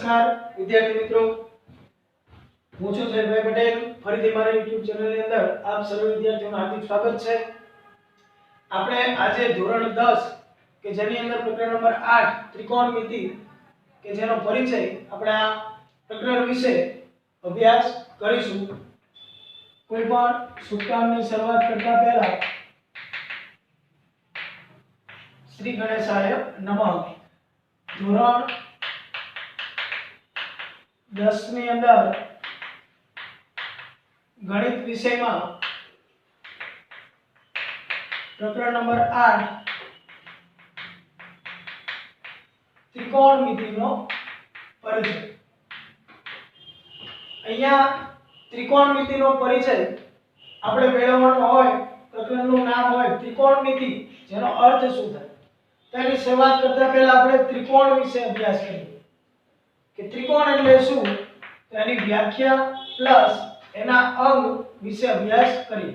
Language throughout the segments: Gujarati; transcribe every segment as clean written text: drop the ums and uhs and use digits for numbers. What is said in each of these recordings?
નમસ્કાર વિદ્યાર્થી મિત્રો, હું છું જયભાઈ પટેલ. ફરીથી મારી YouTube ચેનલની અંદર આપ સર્વ વિદ્યાર્થીઓનું હાર્દિક સ્વાગત છે. આપણે આજે ધોરણ 10 કે જેની અંદર પ્રકરણ નંબર 8 ત્રિકોણમિતિ કે જેનો પરિચય આપણે આ પ્રકરણ વિશે અભ્યાસ કરીશું. કોઈ પણ શુભ કામની શરૂઆત કરતા પહેલા શ્રી ગણેશાય નમઃ. ધોરણ 10 ની અંદર ગણિત વિષયમાં પ્રકરણ નંબર 8 ત્રિકોણમિતિનો પરિચય. અહીંયા ત્રિકોણમિતિનો પરિચય આપણે મેળવવાનો હોય, પ્રકરણનું નામ હોય ત્રિકોણમિતિ, જેનો અર્થ શું થાય તેની શરૂઆત કરતા પહેલા આપણે ત્રિકોણ વિશે અભ્યાસ કરીએ કે ત્રિકોણ એટલે શું, તેની વ્યાખ્યા પ્લસ એના અંગ વિશે અભ્યાસ કરીએ.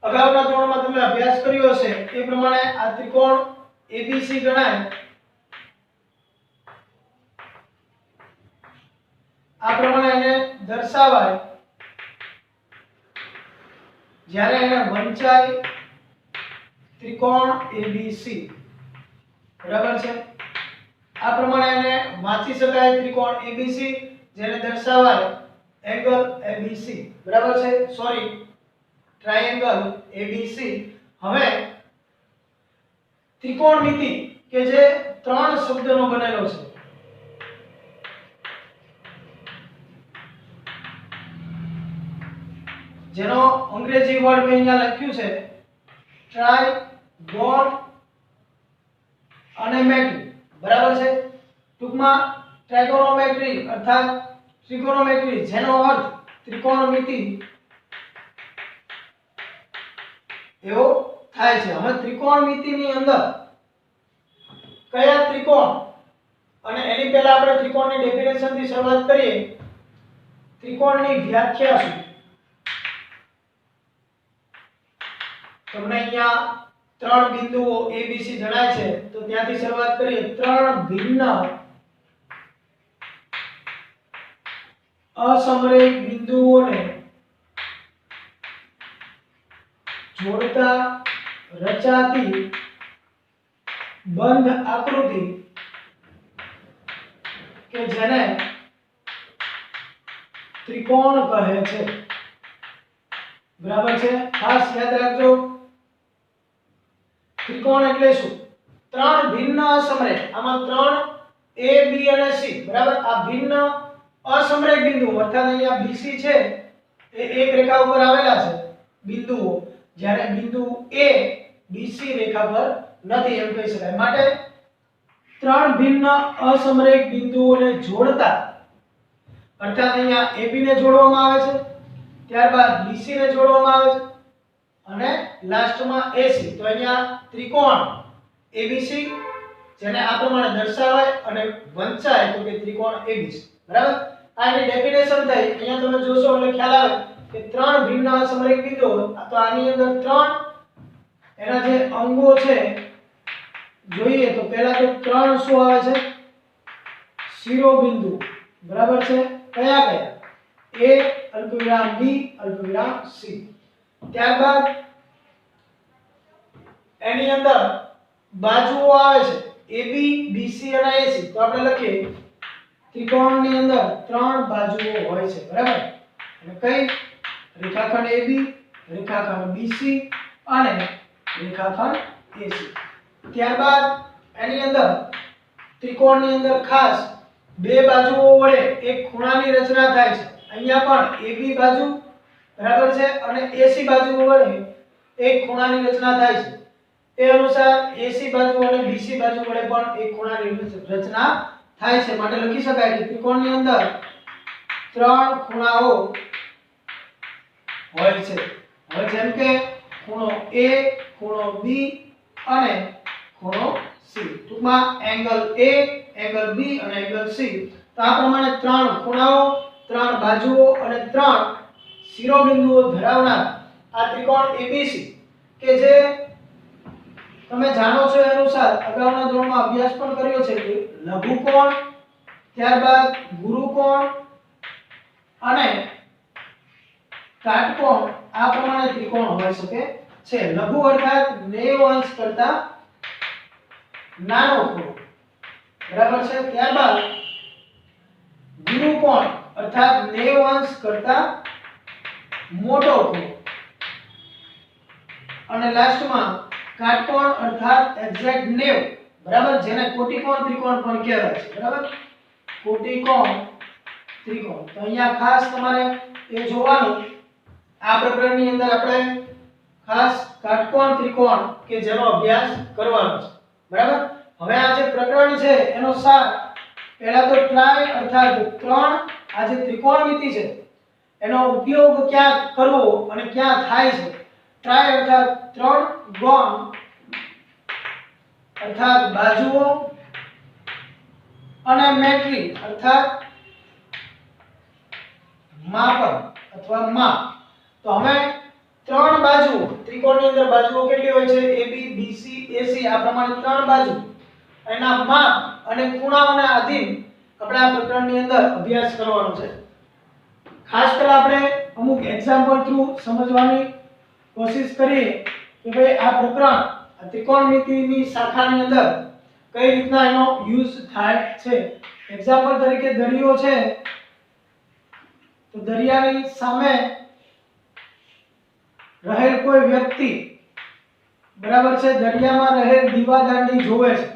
અગાઉના ધોરણમાં તમે અભ્યાસ કર્યો હશે એ પ્રમાણે આ ત્રિકોણ ABC ગણાય. આ પ્રમાણે એને દર્શાવાય જ્યારે એને વંચાય ત્રિકોણ ABC. બરાબર છે? આ પ્રમાણે એને વાંચી શકાય ત્રિકોણ ABC, જેને દર્શાવાય એંગલ ABC. બરાબર છે? Sorry, triangle ABC. હવે ત્રિકોણમિતિ કે જે ત્રણ શબ્દનો બનેલો છે, જેનો અંગ્રેજી વર્ડ મેં અહીંયા લખ્યું છે ટ્રાયગોન અને મેટ્રી. બરાબર છે? ટૂંકમાં ટ્રાયગોનોમેટ્રી અર્થાત ત્રિકોણમિતિ, જેનો અર્થ ત્રિકોણમિતિ એવો થાય છે. હવે ત્રિકોણમિતિની અંદર કયા ત્રિકોણ, અને એની પહેલા આપણે ત્રિકોણની ડેફિનેશન થી શરૂઆત કરીએ. ત્રિકોણની વ્યાખ્યા શું? તમને અહીંયા ત્રણ બિંદુઓ ABC જણાય છે, તો ત્યાંથી શરૂઆત કરીએ. ત્રણ ભિન્ન અસમરેખ બિંદુઓને જોડતા રચાતી બંધ આકૃતિ કે જેને ત્રિકોણ કહે છે. બરાબર છે? ખાસ યાદ રાખજો, ત્રિકોણ એટલે શું? ત્રણ ભિન્ન અસમરેખ, આમાં ત્રણ A, B અને C. બરાબર? આ ભિન્ન અસમરેખ બિંદુઓ અર્થાત અહીંયા BC છે એ એક રેખા ઉપર આવેલા છે બિંદુઓ, જ્યારે બિંદુ A BC રેખા પર નથી એમ કહી શકાય. માટે ત્રણ ભિન્ન અસમરેખ બિંદુઓને જોડતા, અર્થાત અહીંયા AB ને જોડવામાં આવે છે, ત્યારબાદ BC ને જોડવામાં આવે છે અને લાસ્ટમાં AC. તો અહીંયા ત્રિકોણ ABC, જેને આ પ્રમાણે દર્શાવાય અને વંચાય તો કે ત્રિકોણ ABC. બરાબર? આ એની ડેફિનેશન થઈ. અહીંયા તમે જોશો એટલે ખ્યાલ આવે કે ત્રણ ભિન્ન અસમરેખ બિંદુઓ, તો આની અંદર ત્રણ એના જે અંગો છે જોઈએ તો પહેલા તો ત્રણ શું આવે છે? શિરોબિંદુ. બરાબર છે? કયા કયા? A અલ્પવિરામ B અલ્પવિરામ C. ત્યારબાદ એની અંદર બાજુઓ આવે છે AB, BC અને AC. તો આપણે લખીએ ત્રિકોણની અંદર ત્રણ બાજુઓ હોય છે. બરાબર? અને કઈ? રેખાખંડ AB, રેખાખંડ BC અને રેખાખંડ AC. ત્યારબાદ એની અંદર ત્રિકોણની અંદર ખાસ બે બાજુઓ વડે એક ખૂણાની રચના થાય છે. અહીંયા પણ AB બાજુ, બરાબર છે, અને AC બાજુ વડે એક ખૂણાની રચના થાય છે. એ અનુસાર AC બાજુ અને BC બાજુ વડે પણ એક ખૂણાની રચના થાય છે. માટે લખી શકાય કે ત્રિકોણની અંદર ત્રણ ખૂણાઓ હોય છે. હવે જેમ કે ખૂણો A, ખૂણો B અને ખૂણો C. ટૂંકમાં એંગલ A, એંગલ B અને એંગલ C. તો આ પ્રમાણે ત્રણ ખૂણાઓ, ત્રણ બાજુઓ અને ત્રણ શિરોબિંદુઓ ધરાવનાર આ ત્રિકોણ ABC કે જે તમે જાણો છો એ અનુસાર અગાઉના ધોરણમાં અભ્યાસ પણ કર્યો છે કે લઘુકોણ ત્યારબાદ ગુરુકોણ અને કાટકોણ આ પ્રમાણે ત્રિકોણ હોઈ શકે છે. લઘુ અર્થાત 90 અંશ કરતા નાનો ખૂણો, બરાબર છે. ત્યારબાદ ગુરુકોણ અર્થાત 90 અંશ કરતા મોટો ખૂણો અને લાસ્ટમાં કાટકોણ અર્થાત એક્ઝેક્ટ 90, બરાબર, જેને કોટિકોણ ત્રિકોણ પણ કહેવાય છે, બરાબર, કોટિકોણ ત્રિકોણ. તો અહીંયા ખાસ તમારે એ જોવાનું, આ પ્રકરણની અંદર આપણે ખાસ કાટકોણ ત્રિકોણ કે જેનો અભ્યાસ કરવાનો છે, બરાબર. હવે આ જે પ્રકરણ છે એનો સાર પહેલા તો ટ્રાય અર્થાત 3 આ જે ત્રિકોણમિતિ છે એનો ઉપયોગ ક્યાં કરવો અને ક્યાં થાય છે. ટ્રાય અર્થાત 3, ગોણ અર્થાત બાજુઓ અને મેટ્રી અર્થાત માપન અથવા માપ. તો હવે 3 બાજુ ત્રિકોણની અંદર બાજુઓ કેટલી હોય છે? AB, BC, AC આ પ્રમાણે 3 બાજુ, એના માપ અને ખૂણાઓને આધીન આપણે આ પ્રકરણની અંદર અભ્યાસ કરવાનો છે. ખાસ કરીને આપણે અમુક એક્ઝામ્પલ થ્રુ સમજવાની કોશિશ કરીએ કે ભાઈ આ પ્રકરણ આ ત્રિકોણમિતિની શાખાની અંદર કઈ રીતના એનો યુઝ થાય છે. એક્ઝામ્પલ તરીકે દરિયો છે, તો દરિયાની સામે રહેલ કોઈ વ્યક્તિ, બરાબર છે, દરિયામાં રહેલ દીવાદાંડી જોવે છે,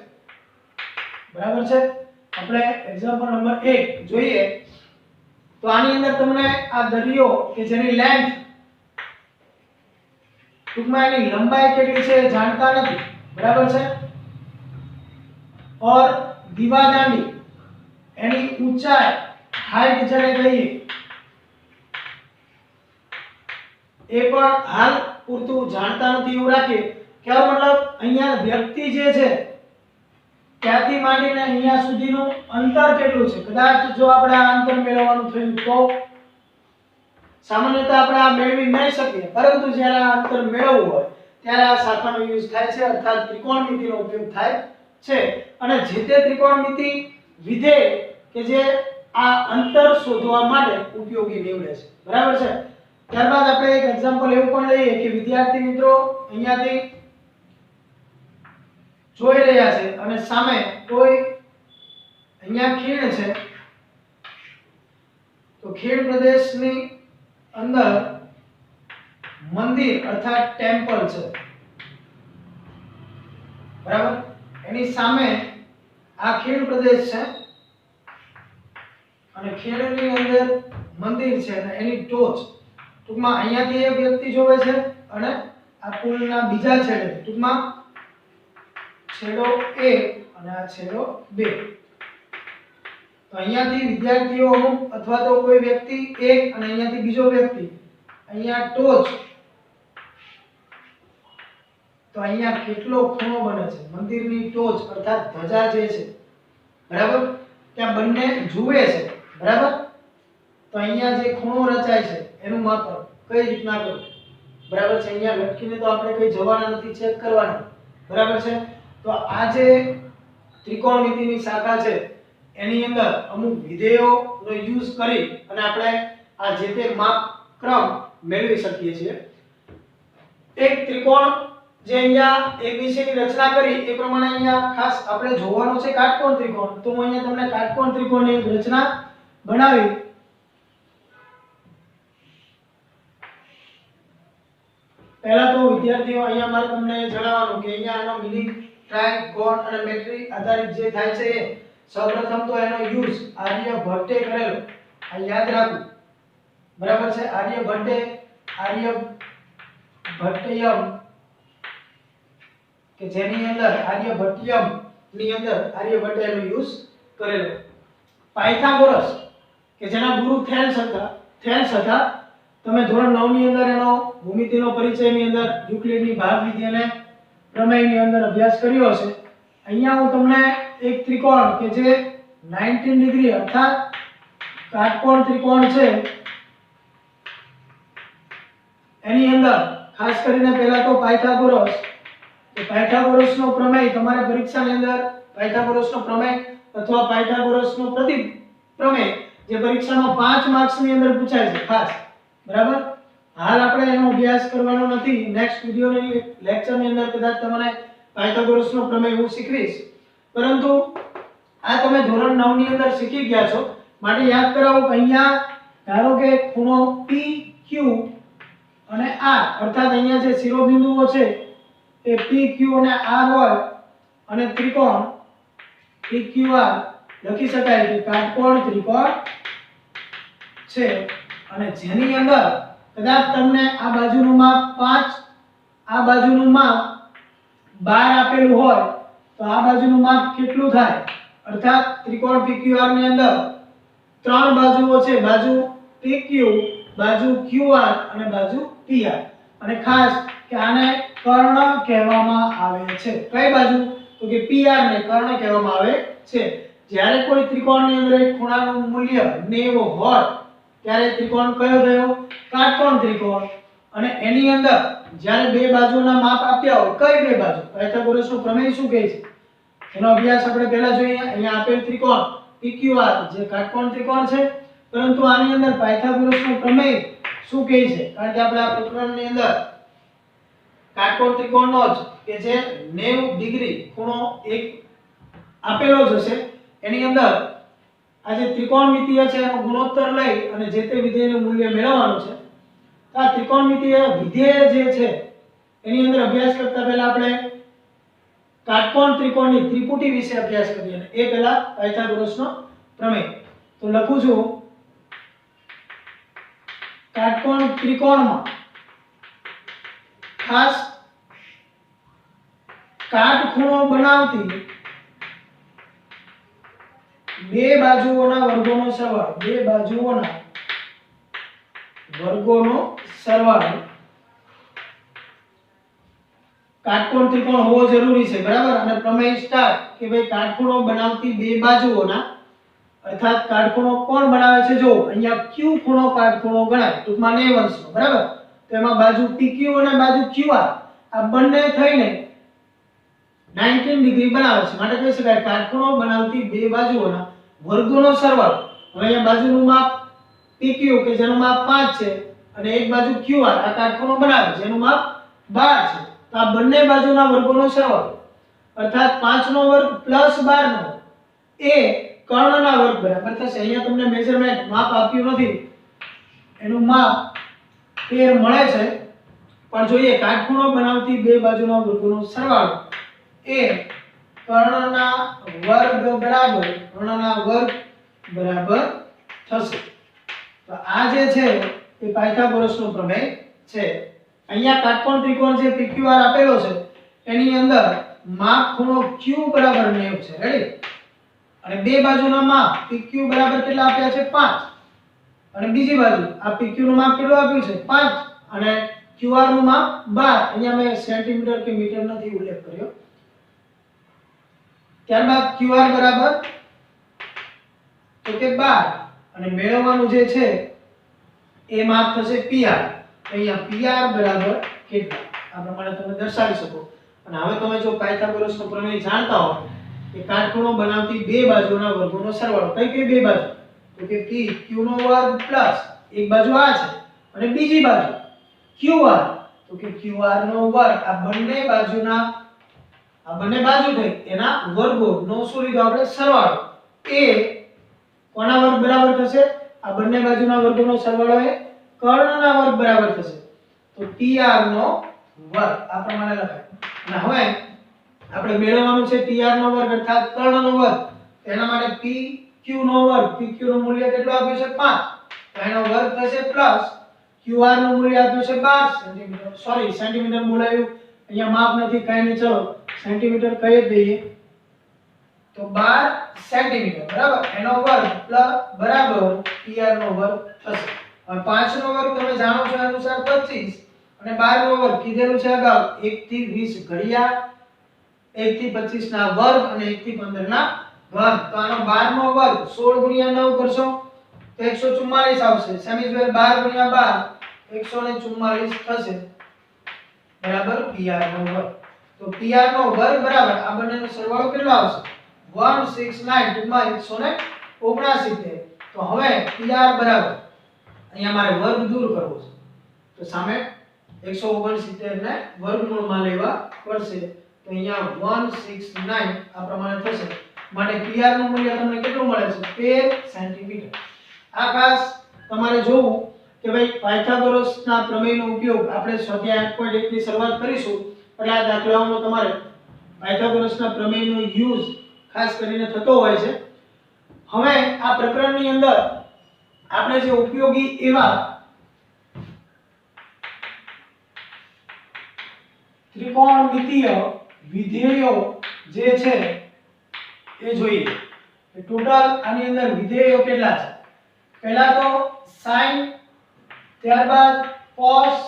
બરાબર છે. આપણે એક્ઝામ્પલ નંબર 1 જોઈએ તો આની અંદર તમને આ દરિયો કે જેની લેન્થ ટૂંકમાં એની લંબાઈ કેટલી છે જાણતા નથી, બરાબર છે, और દીવાદાંડી એની ઊંચાઈ હાઈટ જેને કહીએ એ પણ હાલ પૂરતું જાણતા નથી. એવું રાખીએ કે મતલબ અહીંયા વ્યક્તિ જે છે ત્યાંથી માંડીને અહીંયા સુધીનું અંતર કેટલું છે. કદાચ જો આપણે આ અંતર મેળવવાનું થયું તો સામાન્યતઃ આપણે આ મેળવી નહીં શકીએ, પરંતુ જ્યારે આ અંતર મેળવવું હોય ત્યારે આ શાખાનો યુઝ થાય છે, અર્થાત ત્રિકોણમિતિનો ઉપયોગ થાય છે. અને જે તે ત્રિકોણમિતિ વિધેય કે જે આ અંતર શોધવા માટે ઉપયોગી નીવડે છે, બરાબર છે. ત્યારબાદ આપણે એક એક્ઝામ્પલ એવું પણ લઈએ કે વિદ્યાર્થી મિત્રો અહીંયાથી જોઈ રહ્યા છે અને સામે કોઈ અહીંયા ખીણ છે, તો ખીણ પ્રદેશની અંદર મંદિર અર્થાત ટેમ્પલ છે, બરાબર. એની સામે આ ખીણ પ્રદેશ છે અને ખીણની અંદર મંદિર છે અને એની ટોચ ટૂંકમાં અહીંયાથી એક વ્યક્તિ જોવે છે અને આ પુલના બીજા છેડે ટૂંકમાં છેડો A અને આ છેડો B. તો અહીંયાથી વિદ્યાર્થીઓ અમુક અથવા તો કોઈ વ્યક્તિ એક અને અહીંયાથી બીજો વ્યક્તિ અહીંયા ટોચ, તો અહીંયા કેટલો ખૂણો બને છે મંદિરની ટોચ અર્થાત ધજા જે છે, બરાબર, ત્યાં બંને જુએ છે, બરાબર. તો અહીંયા જે ખૂણો રચાય છે એનું માપન કઈ રીતના કરવું, બરાબર છે. અહીંયા લટકીને તો આપણે કઈ જવાના નથી, ચેક કરવાના, બરાબર છે. તો આ જે ત્રિકોણમિતિની શાખા છે એની અંદર અમુક વિધેયોનો યુઝ કરી અને આપણે આ જે તે માપક્રમ મેળવી શકીએ છીએ. એક ત્રિકોણ જે અહીંયા ABC ની રચના કરી એ પ્રમાણે અહીંયા ખાસ આપણે જોવાનો છે કાટકોણ ત્રિકોણ. તો હું અહીંયા તમને કાટકોણ ત્રિકોણની એક રચના બનાવી પહેલા તો વિદ્યાર્થીઓ અહીંયા મારે તમને જણાવવાનું કે અહીંયા આનો મિનિંગ ટ્રાય, ગોણ અને મેટ્રી આધારિત જે થાય છે એ સૌપ્રથમ તો એનો યુઝ આર્યભટ્ટે કરેલો, આ યાદ રાખવું, બરાબર છે. આર્યભટ્ટયમ કે જેની અંદર આર્યભટ્ટયમ ની અંદર આર્યભટ્ટે એનો યુઝ કરેલો. પાયથાગોરસ કે જેના ગુરુ થેલ્સ હતા. તમે ધોરણ 9 ની અંદર એનો ભૂમિતિનો પરિચયની અંદર યુક્લિડની ભાગવિધિ અને પ્રમેયની અંદર અભ્યાસ કર્યો હશે. અહીંયા હું તમને એક ત્રિકોણ કે જે 19 ડિગ્રી અર્થાત કાટકોણ ત્રિકોણ છે એની અંદર ખાસ કરીને પહેલા તો પાયથાગોરસનો પ્રમેય તમારે પરીક્ષાની અંદર પાયથાગોરસનો પ્રમેય અથવા પાયથાગોરસનો પ્રમેય જે પરીક્ષામાં 5 માર્ક્સની અંદર પૂછાય છે ખાસ, બરાબર. હાલ આપણે એનો અભ્યાસ કરવાનો નથી. નેક્સ્ટ વિડિયોની લેક્ચરની અંદર કદાચ તમને પાયથાગોરસનો પ્રમેય હું શીખવીશ, પરંતુ આ તમે ધોરણ 9 ની અંદર શીખી ગયા છો. માટે યાદ કરાવો કે અહીંયા ધારો કે ખૂણો PQ અને R, અર્થાત અહીંયા જે શિરોબિંદુઓ છે એ PQ અને R હોય અને ત્રિકોણ PQR લખી શકાય કે કાટકોણ ત્રિકોણ છે, અને જેની અંદર કદાચ તમને આ બાજુનું માપ 5, આ બાજુનું માપ 12 આપેલું હોય તો આ બાજુનું માપ કેટલું થાય? અર્થાત ત્રિકોણ PQR ની અંદર 3 બાજુઓ છે, બાજુ PQ, બાજુ QR અને બાજુ PR. અને ખાસ કે આને કર્ણ કહેવામાં આવે છે. કઈ બાજુ? તો કે PR ને કર્ણ કહેવામાં આવે છે. જ્યારે કોઈ ત્રિકોણની અંદર એક ખૂણાનું મૂલ્ય 90 હોય ત્યારે ત્રિકોણ કયો થયો? કાટકોણ ત્રિકોણ. અને એની અંદર જ્યારે બે બાજુના માપ આપ્યા હોય, કઈ બે બાજુ? પાયથાગોરસનો પ્રમેય શું કહે છે એનો અભ્યાસ આપણે પહેલા જોઈએ. અહીંયા આપેલ ત્રિકોણ PQR જે કાટકોણ ત્રિકોણ છે, પરંતુ આની અંદર પાયથાગોરસનો પ્રમેય શું કહે છે? કારણ કે આપણે આ પ્રકરણની અંદર કાટકોણ ત્રિકોણનો જ કે જે 90 ડિગ્રી ખૂણો એક આપેલો જ હશે, એની અંદર આ જે ત્રિકોણમિતિય છે એનો ગુણોત્તર લઈ અને જે તે વિધેયનું મૂલ્ય મેળવવાનું છે. આ ત્રિકોણમિતિય વિધેય જે છે એની અંદર અભ્યાસ કરતા પહેલા આપણે કાટકોણ ત્રિકોણની ત્રિપુટી વિશે અભ્યાસ કરીએ. અને એ પહેલા પાયથાગોરસનો પ્રમેય તો લખું છું. કાટકોણ ત્રિકોણમાં ખાસ કાટખૂણો બનાવતી બે બાજુઓના વર્ગોનો સરવાળો, બે બાજુઓના વર્ગોનો સરવાળો કાટકોણ ત્રિકોણ હોવો જરૂરી છે, બરાબર. અને પ્રમેય સ્ટાર્ટ કે ભાઈ કાટખૂણો બનાવતી બે બાજુઓના, અર્થાત કાટખૂણો કોણ બનાવે છે? જો અહીંયા Q ખૂણો કાટખૂણો ગણાય, ટૂંકમાં 90 અંશનો, બરાબર. તો એમાં બાજુ PQ અને બાજુ QR આ બંને થઈને 19 ડિગ્રી બનાવે છે. માટે કહી શકાય કાટખૂણો બનાવતી બે બાજુઓના વર્ગોનો સરવાળો. હવે અહીંયા બાજુનું માપ PQ કે જેનું માપ 5 છે અને એક બાજુ QR આ કાટખૂણો બનાવે જેનું માપ 12 છે. તો આ બંને બાજુના વર્ગોનો સરવાળો અર્થાત 5 નો વર્ગ પ્લસ 12 નો એ કર્ણના વર્ગ બરાબર થશે. અહીંયા તમને મેઝરમેન્ટ માપ આપ્યું નથી, એનું માપ 13 મળે છે, પણ જોઈએ કાટખૂણો બનાવતી બે બાજુના વર્ગોનો સરવાળો એ કર્ણના વર્ગ બરાબર થશે. તો આ જે છે એ પાયથાગોરસનો પ્રમેય છે. અહીંયા કાટકોણ ત્રિકોણ જે PQR આપેલો છે એની અંદર માપ ખૂણો Q બરાબર 90 છે, રેડી. અને બે બાજુના માપ PQ બરાબર કેટલા આપ્યા છે? 5. અને બીજી બાજુ આ PQ નું માપ કેટલું આપ્યું છે? 5. અને QR નું માપ 12. અહીંયા મેં સેન્ટીમીટર કે મીટર નથી ઉલ્લેખ કર્યો. ત્યારબાદ QR બરાબર તો કે 12 અને મેળવવાનું જે છે એ માપ થશે PR. અહીંયા PR બરાબર કેટલા આ પ્રમાણે તમે દર્શાવી શકો. અને હવે તમે જો પાયથાગોરસનો પ્રમેય જાણતા હો કે કાટખૂણો બનાવતી બે બાજુના વર્ગોનો સરવાળો, કઈ કઈ બે બાજુ? તો કે PQ નો વર્ગ પ્લસ એક બાજુ આ છે અને બીજી બાજુ QR તો કે QR નો વર્ગ. આ બંને બાજુ થઈ એના વર્ગોનો શું લીધો આપણે? સરવાળો. એ કોના વર્ગ બરાબર થશે? આ બંને બાજુના વર્ગોનો સરવાળો એ કર્ણના વર્ગ બરાબર થશે. તો PR નો વર્ગ આ પ્રમાણે લખાય. અને હવે આપણે મેળવવાનું છે PR નો વર્ગ અર્થાત કર્ણનો વર્ગ. તેના માટે PQ નો વર્ગ, PQ નું મૂલ્ય કેટલું આપ્યું છે? 5. તો એનો વર્ગ થશે પ્લસ QR નું મૂલ્ય આપ્યું છે 12 સેન્ટીમીટર. સોરી, સેન્ટીમીટર બોલાયું, અહીંયા માપ નથી, કાઈ નહીં, ચલો સેન્ટીમીટર કહી દઈએ. તો 12 સેન્ટીમીટર, બરાબર. એનો વર્ગ બરાબર PR નો વર્ગ થશે. હવે 5 નો વર્ગ તમે જાણો છો અનુસાર 25 અને 12 નો વર્ગ કીધેલું છે અગાઉ 1 થી 20 ઘડિયા, 1 થી 25 ના વર્ગ અને 1 થી 15 ના ઘન. તો આનો 12 નો વર્ગ 16 ગુણ્યા 9 કરશો તો 144 આવશે. સેમી સ્ક્વેર 12 ગુણ્યા 12 144 થશે, બરાબર PR નો વર્ગ. તો PR નો વર્ગ બરાબર આ બંનેનો સરવાળો કેટલો આવશે? 169 ટૂંકમાં 169. તો હવે PR બરાબર અહીંયા મારે વર્ગ દૂર કરવો છે તો સામે 169 ને વર્ગમૂળમાં લેવા પડશે તો અહીંયા 169 આ પ્રમાણે થશે માટે PR નું મૂલ્ય તમને કેટલું મળે છે 13 સેન્ટીમીટર. આ ખાસ તમારે જોવું કે ભાઈ પાયથાગોરસના પ્રમેયનો ઉપયોગ આપણે સ્વાધ્યાય 8.1 ની શરૂઆત કરીશું એટલે આ દાખલાઓનો તમારે પાયથાગોરસના પ્રમેયનો યુઝ ખાસ કરીને થતો હોય છે. હવે આ પ્રકરણની અંદર આપણે જે ઉપયોગી એવા ત્રિકોણમિતીય વિધેયો જે છે એ જોઈએ. ટોટલ આની અંદર વિધેયો કેટલા છે? પહેલા તો sin, ત્યારબાદ cos,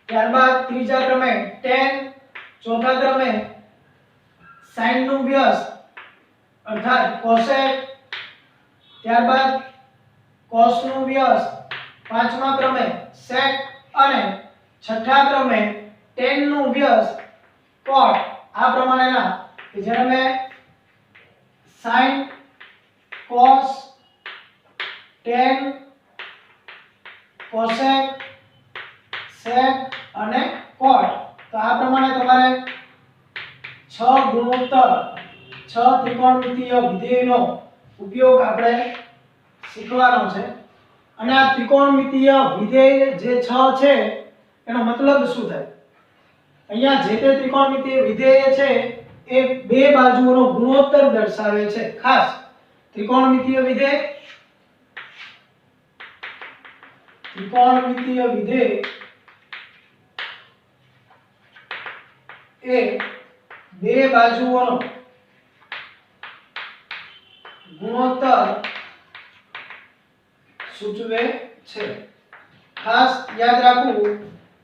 ત્યારબાદ ત્રીજા ક્રમે tan, ચોથા ક્રમે sin નું વ્યસ્ત અર્થાત cosec, ત્યારબાદ cos નું વ્યસ્ત, પાંચમા ક્રમે sec અને છઠ્ઠા ક્રમે tan નું વ્યસ્ત cot. આ પ્રમાણેના કે જેને મેં sin, cos, tan, cosec, sec અને cot. તો આ પ્રમાણે તમારે 6 ગુણોત્તર 6 ત્રિકોણમિતીય વિધેયનો ઉપયોગ આપણે શીખવાનો છે. અને આ ત્રિકોણમિતીય વિધેય જે 6 છે એનો મતલબ શું થાય? અહીંયા જે તે ત્રિકોણમિતીય વિધેય છે એ બે બાજુઓનો ગુણોત્તર દર્શાવે છે. ખાસ ત્રિકોણમિતીય વિધેય એ બે બાજુઓનો ગુણોત્તર સૂચવે છે. ખાસ યાદ રાખવું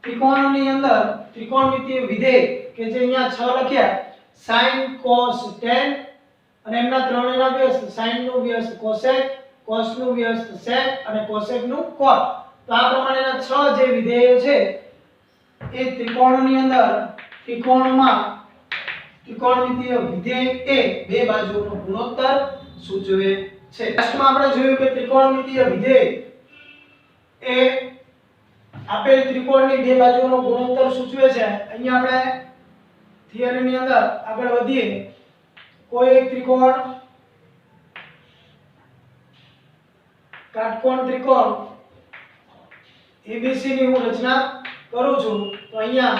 ત્રિકોણની અંદર ત્રિકોણમિતીય વિધેય કે જે અહીંયા 6 લખ્યા sin, cos, tan અને એમના ત્રણેયના વ્યસ્ત sin નું વ્યસ્ત cosec, cos નું વ્યસ્ત sec અને cosec નું cot. તો આ પ્રમાણેના 6 જે વિધેયો છે એ ત્રિકોણની અંદર ત્રિકોણમિતીય વિધેય એ બે બાજુઓનો ગુણોત્તર સૂચવે છે. લાસ્ટમાં આપણે જોયું કે ત્રિકોણમિતીય વિધેય એ આપેલ ત્રિકોણની બે બાજુઓનો ગુણોત્તર સૂચવે છે. અહીંયા આપણે થિયરીની અંદર આગળ વધીએ. કોઈ એક ત્રિકોણ કાટકોણ ત્રિકોણ ABC ની હું રચના કરું છું તો અહીંયા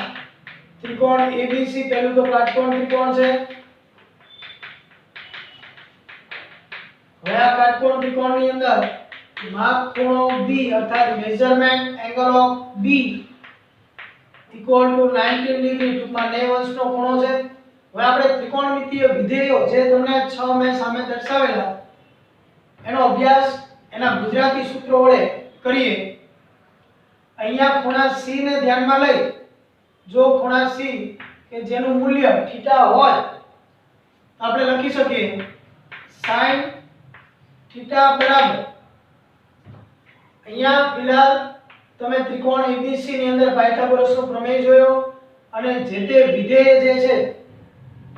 ત્રિકોણ ABC પહેલું તો કાટકોણ ત્રિકોણ છે. હવે આ કાટકોણ ત્રિકોણની અંદર માપ ખૂણો B અર્થાત measurement angle of B equal to 19 degree ટૂંકમાં 90 અંશનો ખૂણો છે. હવે આપણે ત્રિકોણમિતીય વિધેયો જે તમને 6 મેં સામે દર્શાવેલા એનો અભ્યાસ એના ગુજરાતી સૂત્રો વડે કરીએ. અહીંયા ખૂણા C ને ધ્યાનમાં લઈ જો ખૂણા C કે જેનું મૂલ્ય થીટા હોય આપણે લખી શકીએ sin થીટા બરાબર અહીંયા ફિલહાલ તમે ત્રિકોણ ABC ની અંદર પાયથાગોરસનો પ્રમેય જોયો અને જે તે વિધેય જે છે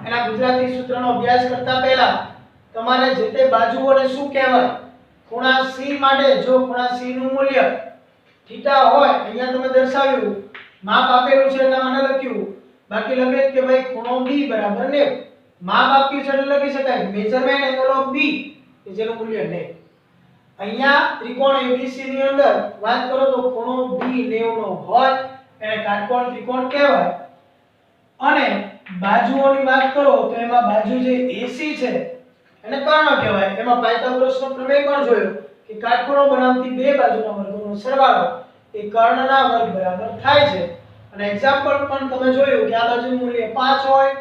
એના ગુજરાતી સૂત્રનો અભ્યાસ કરતા પહેલા તમારે જે તે બાજુઓને શું કહેવાય ખૂણા C માટે જો ખૂણા C નું મૂલ્ય થીટા હોય અહીંયા તમે દર્શાવ્યું માપ આપેલું છે એટલે મને લખ્યું બાકી લખે કે ભાઈ ખૂણો B બરાબર 90 માપ આપ્યું છે એટલે લખી શકાય મેઝરમેન્ટ એંગલ ઓફ B કે જેનું મૂલ્ય 90. અહીંયા ત્રિકોણ ABC ની અંદર વાત કરો તો ખૂણો B 90 નો હોય એને કાટકોણ ત્રિકોણ કહેવાય. અને બાજુઓની વાત કરો તો એમાં બાજુ જે AC છે એને કર્ણ કહેવાય. એમાં પાયથાગોરસનો પ્રમેય પણ જોયો કે કાટખૂણો બનાવતી બે બાજુના વર્ગોનો સરવાળો એ કર્ણના વર્ગ બરાબર થાય છે. અને એક્ઝામ્પલ પણ તમે જોયું કે આ બાજુનું મૂલ્ય 5 હોય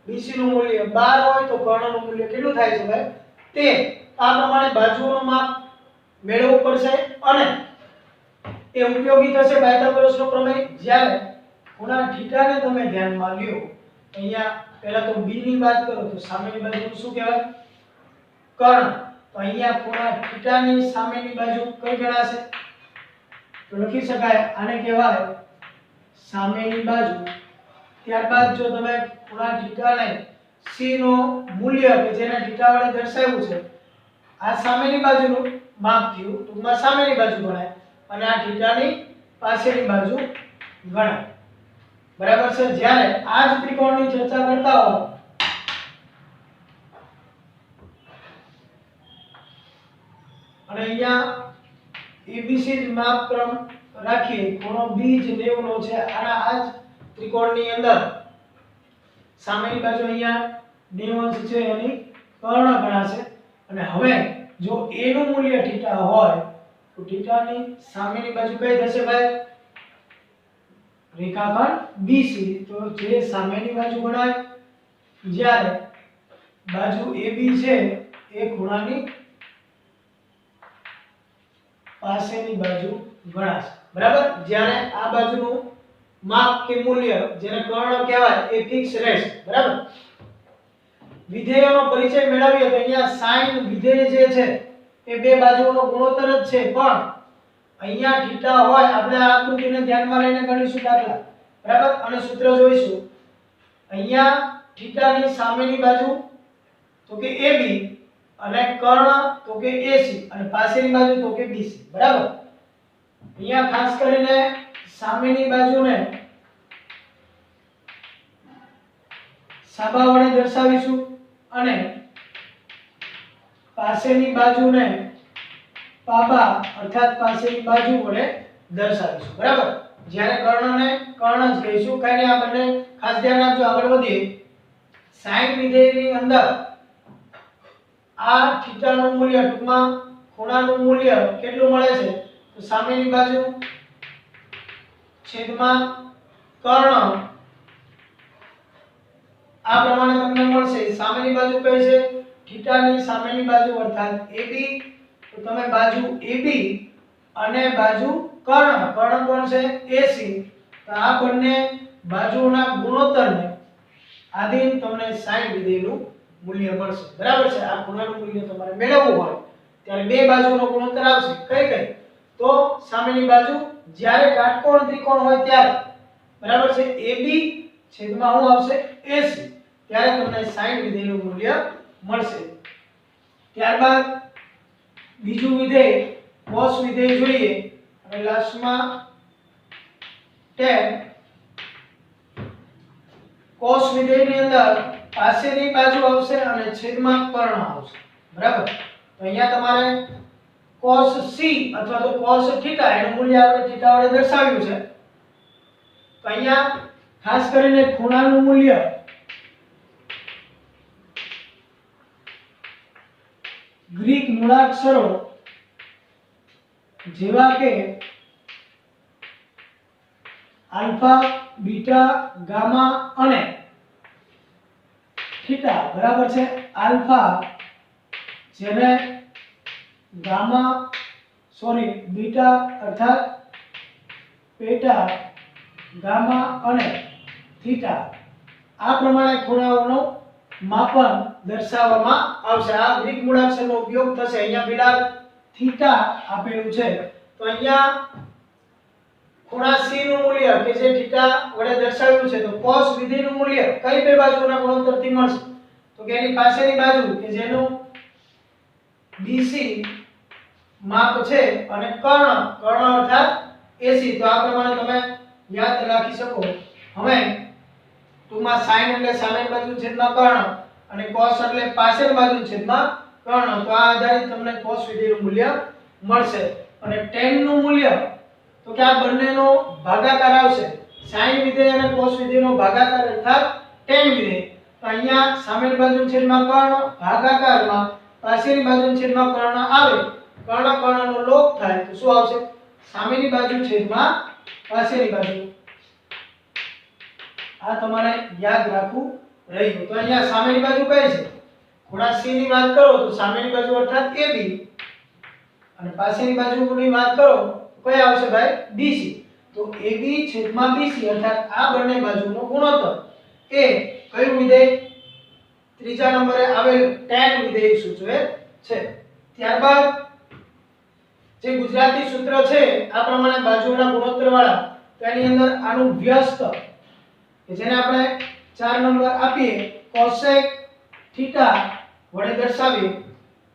BC નું મૂલ્ય 12 હોય તો કર્ણનું મૂલ્ય કેટલું થાય છે ભાઈ 13. આ પ્રમાણે બાજુઓનું માપ મેળવવું પડશે અને એ ઉપયોગી થશે પાયથાગોરસનો પ્રમેય જ્યારે ખૂણા થીટાને તમે ધ્યાનમાં લ્યો. અહીંયા પહેલા તો B ની વાત કરો તો સામેની બાજુ શું કહેવાય કર્ણ. તો અહીંયા ખૂણા થીટાની સામેની બાજુ કઈ ગણાશે તો લખી શકાય આને કહેવાય સામેની બાજુ. ત્યારબાદ જો તમે ખૂણા થીટાને c નો મૂલ્ય કે જેને θ વડે દર્શાવ્યું છે આ સામેની બાજુનું માપ થયું ટૂંકમાં સામેની બાજુ ગણાય અને આ θ ની પાછળની બાજુ ગણાય બરાબર છે જ્યારે આ જ ત્રિકોણની ચર્ચા કરતા હો અને અહીંયા ABC જ માપક્રમ રાખીએ ખૂણો B જ 90 નો છે આના આ જ ત્રિકોણની અંદર સામેની બાજુ અહીંયા 90 છે એની કર્ણ ગણાશે અને હવે જો A નું મૂલ્ય θ હોય તો θ ની સામેની બાજુ કઈ થશે ભાઈ રેખાખંડ BC તો જે સામેની બાજુ ગણાય જ્યારે બાજુ AB છે એ ખૂણાની પાસેની બાજુ ગણાશે બરાબર જ્યારે આ બાજુનું માપ કે મૂલ્ય જેને કર્ણ કહેવાય એ ફિક્સ રહેશે બરાબર વિધેયોનો પરિચય મેળવીએ તો અહીંયા sin વિધેય જે છે એ બે બાજુઓનો ગુણોત્તર જ છે પણ અહીંયા θ હોય આપણે આ આકૃતિને ધ્યાનમાં લઈને ગણીશું દાખલા બરાબર અને સૂત્ર જોઈશું અહીંયા θ ની સામેની બાજુ તો કે AB અને કર્ણ તો કે AC અને પાછળની બાજુ તો કે BC બરાબર અહીંયા ખાસ કરીને સામેની બાજુને સાબા વડે દર્શાવીશું અને પાછળની બાજુને પાબા અર્થાત પાછળની બાજુ વડે દર્શાવીશું બરાબર જ્યારે કર્ણને કર્ણ જ કહીશું કઈ નહીં આ બંને ખાસ ધ્યાન રાખજો આગળ વધીએ sin વિધેયની અંદર આ θ નું મૂલ્ય ટૂંકમાં ખૂણાનું મૂલ્ય કેટલું મળે છે તો સામેની બાજુ છેદમાં કર્ણ આ પ્રમાણે તમને મળશે સામેની બાજુ કઈ છે θ ની સામેની બાજુ અર્થાત AB તો તમે બાજુ AB અને બાજુ કર્ણ કર્ણ કોણ છે AC તો આ બંને બાજુઓના ગુણોત્તરને આધીન તમને sin વિધેયનું મૂલ્ય મળશે બરાબર છે આ ખૂણાનું મૂલ્ય તમારે મેળવવું હોય ત્યારે બે બાજુનો ગુણોત્તર આવશે કઈ કઈ તો સામેની બાજુ જ્યારે કાટકોણ ત્રિકોણ હોય ત્યારે બરાબર છે AB છેદમાં શું આવશે AC ત્યારે તમને sin વિધેયનું મૂલ્ય મળશે ત્યારબાદ બીજું વિધેય cos વિધેય જોઈએ અને લાસ્ટમાં tan cos વિધેયની અંદર પાછળની બાજુ આવશે અને છેદમાં કર્ણ આવશે બરાબર તો અહીંયા તમારે cos C અથવા તો cos θ એનું મૂલ્ય આપણે θ વડે દર્શાવ્યું છે તો અહીંયા ખાસ કરીને ખૂણાનું મૂલ્ય ગ્રીક મૂળાક્ષરો જેવા કે આલ્ફા બીટા ગામા અને થીટા બરાબર છે આલ્ફા જેને બીટા અર્થાત પેટા ગામા અને થીટા આ પ્રમાણે ખૂણાઓનો માપન દર્શાવવામાં આવશે આ ગ્રીક મૂળાક્ષરનો ઉપયોગ થશે અહીંયા બિલાલ થીટા આપેલું છે તો અહીંયા ખૂણા C નું મૂલ્ય કે જે થીટા વડે દર્શાવ્યું છે તો cos વિધેયનું મૂલ્ય કઈ બે બાજુના ગુણોત્તરથી મળશે તો કે એની પાછળની બાજુ કે જેનું BC માપ છે અને કર્ણ અર્થાત AC તો આ પ્રમાણે તમે યાદ રાખી શકો હવે ટૂંકમાં sin એટલે સામેની બાજુ છેદમાં કર્ણ અને cos એટલે પાછળની બાજુ છેદમાં કર્ણ તો આ આધારિત તમને cos વિધેયનું મૂલ્ય મળશે અને tan નું મૂલ્ય તો કે આ બંનેનો ભાગાકાર આવશે sin વિધેય અને cos વિધેયનો ભાગાકાર અર્થાત tan વિધેય તો અહીંયા સામેની બાજુ છેદમાં કર્ણ ભાગાકારમાં પાછળની બાજુ છેદમાં કર્ણ આવે કર્ણનો લોપ થાય તો શું આવશે સામેની બાજુ છેદમાં પાછળની બાજુ આ તમારે યાદ રાખવું રહ્યું તો અહીંયા સામેની બાજુ કઈ છે ખૂણા C ની વાત કરો તો સામેની બાજુ અર્થાત AB અને પાછળની બાજુની વાત કરો તો કઈ આવશે ભાઈ BC તો AB છેદમાં BC અર્થાત આ બંને બાજુનો ગુણોત્તર એ કયું વિધેય ત્રીજા નંબરે આવેલ tan વિધેય સૂચવે છે ત્યારબાદ જે ગુજરાતી સૂત્ર છે આ પ્રમાણે બાજુઓના ગુણોત્તર વાળા તેની અંદર આનું વ્યસ્ત કે જેને આપણે 4 નંબર આપીએ cosec થીટા વડે દર્શાવીએ.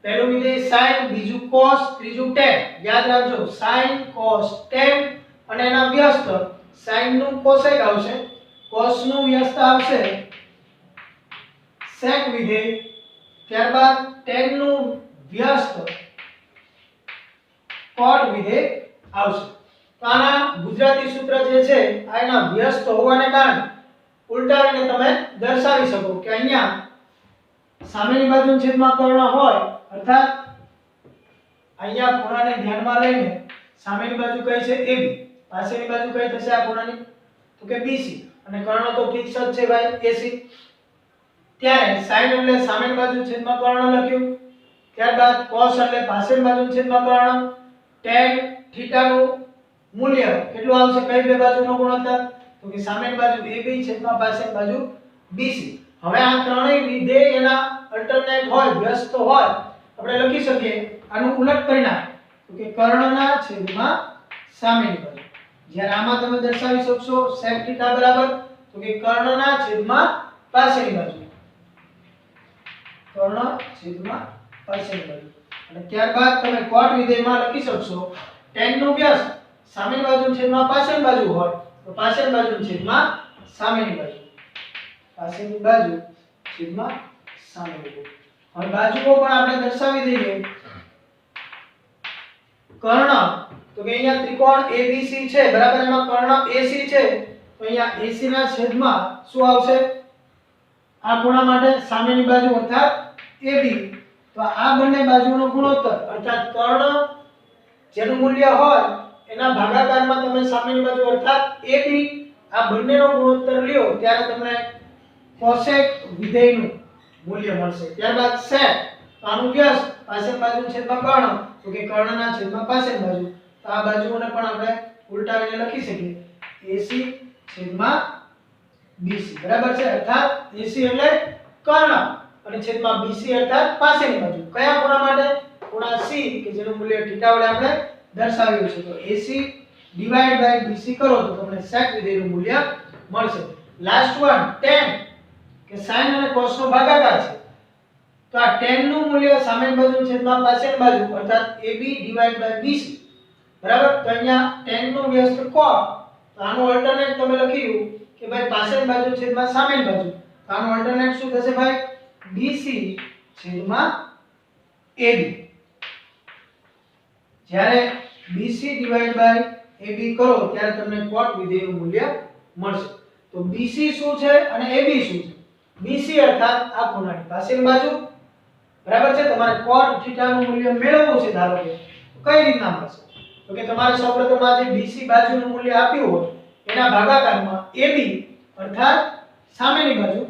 પહેલું વિધેય sin, બીજું cos, ત્રીજું tan. યાદ રાખજો sin, cos, tan અને એના વ્યસ્ત. sin નું cosec આવશે, cos નું વ્યસ્ત આવશે sec વિધેય. ત્યારબાદ tan નું વ્યસ્ત cot વિધેય આવશે. તો આના ગુજરાતી સૂત્ર જે છે આ એના વ્યસ્ત હોવાને કારણે ઉલટાવીને તમે દર્શાવી શકો કે અહીંયા સામેની બાજુનો છેદમાં કર્ણ હોય, અર્થાત અહીંયા ખૂણાને ધ્યાનમાં લઈને સામેની બાજુ કઈ છે AB, પાછળની બાજુ કઈ થશે આ ખૂણાની? તો કે BC, અને કર્ણ તો ફિક્સ જ છે ભાઈ AC. ત્યારે sin એટલે સામેની બાજુ છેદમાં કર્ણ લખ્યું, ત્યારબાદ cos એટલે પાછળની બાજુ છેદમાં કર્ણ, tan થીટા નું મૂલ્ય કેટલું આવશે? કઈ બે બાજુનો ગુણોત્તર? તો કે સામેની બાજુ AB છેદમાં પાછળની બાજુ BC. હવે આ ત્રણેય વિધેય એના અલ્ટરનેટ હોય, વ્યસ્ત હોય, આપણે લખી શકીએ આનું ઉલટ પરિણામ તો કે કર્ણના છેદમાં સામેની બાજુ. જ્યારે આમાં તમે દર્શાવી શકશો sec થીટા બરાબર તો કે કર્ણના છેદમાં પાછળની બાજુ, કર્ણ છેદમાં પાછળની બાજુ. અને ત્યારબાદ તમે cot વિધેયમાં લખી શકશો tan નું વ્યસ્ત સામેની બાજુ છેદમાં પાછળની બાજુ હોય તો પાછળની બાજુ છેદમાં સામેની બાજુ, પાછળની બાજુ છેદમાં સામેની બાજુ. હવે બાજુઓ પણ આપણે દર્શાવી દઈએ. કર્ણ તો કે અહીંયા ત્રિકોણ ABC છે બરાબર, એમાં કર્ણ AC છે તો અહીંયા AC ના છેદમાં શું આવશે? આ ખૂણા માટે સામેની બાજુ અર્થાત AB. તો આ બંને બાજુનો ગુણોત્તર અર્થાત કર્ણ જેનું મૂલ્ય હોય એના ભાગાકારમાં તમે સામેની બાજુ અર્થાત AB આ બંનેનો ગુણોત્તર લ્યો ત્યારે તમને cosec વિધેયનું મૂલ્ય મળશે. ત્યારબાદ sec આનું વ્યસ્ત પાછળ બાજુ છેદમાં કર્ણ તો કે કર્ણના છેદમાં પાછળ બાજુ. તો આ બાજુઓને પણ આપણે ઉલટાવીને લખી શકીએ AC છેદમાં BC બરાબર છે. અર્થાત AC એટલે કર્ણ અને છેદમાં BC અર્થાત પાછળની બાજુ. કયા ખૂણા માટે? ખૂણા C કે જેનું મૂલ્ય થીટા વડે આપણે દર્શાવ્યું છે. તો AC ડિવાઇડ બાય BC કરો તો તમને sec વિધેયનું મૂલ્ય મળશે. લાસ્ટ વન tan કે sin અને cos નો ભાગાકાર છે. તો આ tan નું મૂલ્ય સામેની બાજુ છેદમાં પાછળની બાજુ અર્થાત AB ડિવાઇડ બાય BC બરાબર. તો અહીંયા tan નું વ્યસ્ત cot, તો આનું અલ્ટરનેટ તમે લખ્યું કે ભાઈ પાછળની બાજુ છેદમાં સામેની બાજુ. તો આનું અલ્ટરનેટ શું થશે ભાઈ? BC છેદમાં AB. જ્યારે BC ડિવાઇડ બાય AB કરો ત્યારે તમને cot વિધેયનું મૂલ્ય મળશે. તો BC શું છે અને AB શું છે? BC અર્થાત આ ખૂણાની પાછળની બાજુ બરાબર છે. તમારે cot θ નું મૂલ્ય મેળવવું છે ધારો કે, કઈ રીતના મળશે? તો કે તમારે સૌપ્રથમ આ જે BC બાજુનું મૂલ્ય આપ્યું હોય એના ભાગાકારમાં AB અર્થાત સામેની બાજુ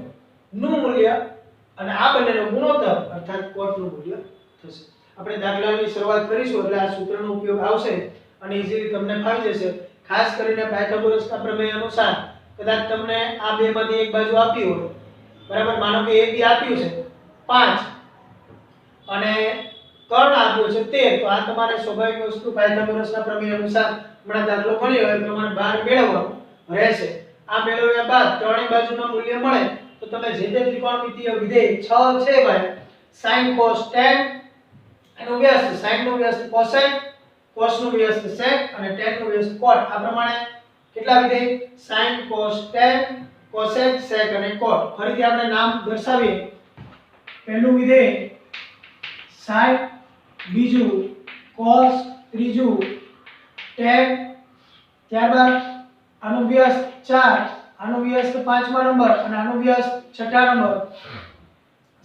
નું મૂલ્ય અને આ બંનેનો ગુણોત્તર અર્થાત cot નું મૂલ્ય થશે. આપણે દાખલાની શરૂઆત કરીશું એટલે આ સૂત્રનો ઉપયોગ આવશે અને ઈઝીલી તમને ફાવી જશે. ખાસ કરીને પાયથાગોરસના પ્રમેય અનુસાર કદાચ તમને આ બેમાંથી એક બાજુ આપી હોય બરાબર, માનો કે AB આપ્યું છે 5 અને કર્ણ આપ્યો છે 13, તો આ તમારે સ્વાભાવિક વસ્તુ પાયથાગોરસના પ્રમેય અનુસાર હમણાં દાખલો ભણ્યો હોય પ્રમાણે બહાર મેળવવાનું રહેશે. આ મેળવ્યા બાદ ત્રણેય બાજુનું મૂલ્ય મળે તો તમે જે તે ત્રિકોણમિતિય વિધેય 6 છે ભાઈ sin cos tan એનું વ્યસ્ત sin નું વ્યસ્ત cosec, cos નું વ્યસ્ત sec અને tan નું વ્યસ્ત cot. આ પ્રમાણે કેટલા વિધેય? sin cos tan cosec sec અને cot. ફરીથી આપણે નામ દર્શાવીએ. પહેલું વિધેય sin, બીજું cos, ત્રીજું tan, ત્યારબાદ આનું વ્યસ્ત 4, આનું વ્યસ્ત 5મા નંબર અને આનું વ્યસ્ત 6ઠા નંબર.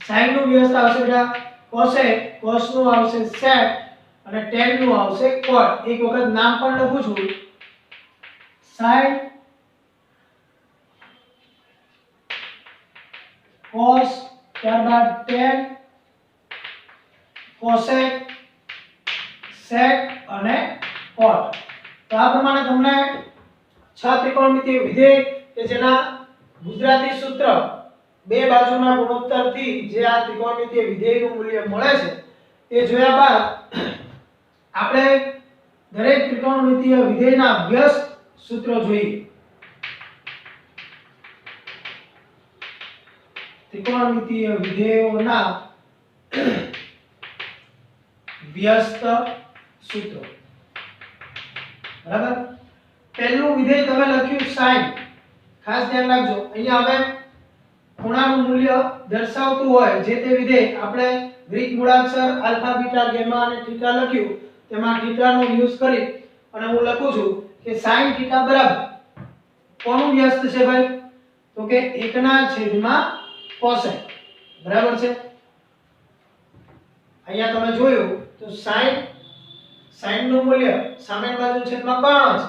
sin નું વ્યસ્ત આવશે બેટા cosec, cos નું આવશે sec અને tan નું આવશે cot. એક વખત નામ પણ લખું છું. sin cos ત્યારબાદ tan cosec sec અને cot. તો આ પ્રમાણે તમને 6 ત્રિકોણમિતિય વિધેય કે જેના ગુજરાતી સૂત્ર બે બાજુના ગુણોત્તરથી જે આ ત્રિકોણમિતિય વિધેયનું મૂલ્ય મળે છે તે જોયા બાદ આપણે દરેક ત્રિકોણમિતિય વિધેયના વ્યસ્ત સૂત્રો જોઈએ. ત્રિકોણમિતીય વિધેયોના વ્યસ્ત સૂત્રો। બરાબર। પહેલું વિધેય તમે લખ્યું sin, ખાસ ધ્યાન રાખજો। અહીંયા હવે ખૂણાનું મૂલ્ય દર્શાવતું હોય જે તે વિધેય આપણે ગ્રીક મૂળાક્ષર આલ્ફા બીટા ગામા અને થીટા લખ્યું, તેમાં થીટાનો યુઝ કરી અને હું લખું છું કે sin થીટા બરાબર કોનું વ્યસ્ત છે ભાઈ? તો કે 1/cos। બરાબર છે। અહીંયા તમે જોયું તો sin નું મૂલ્ય સામેની બાજુ છેદમાં કર્ણ છે,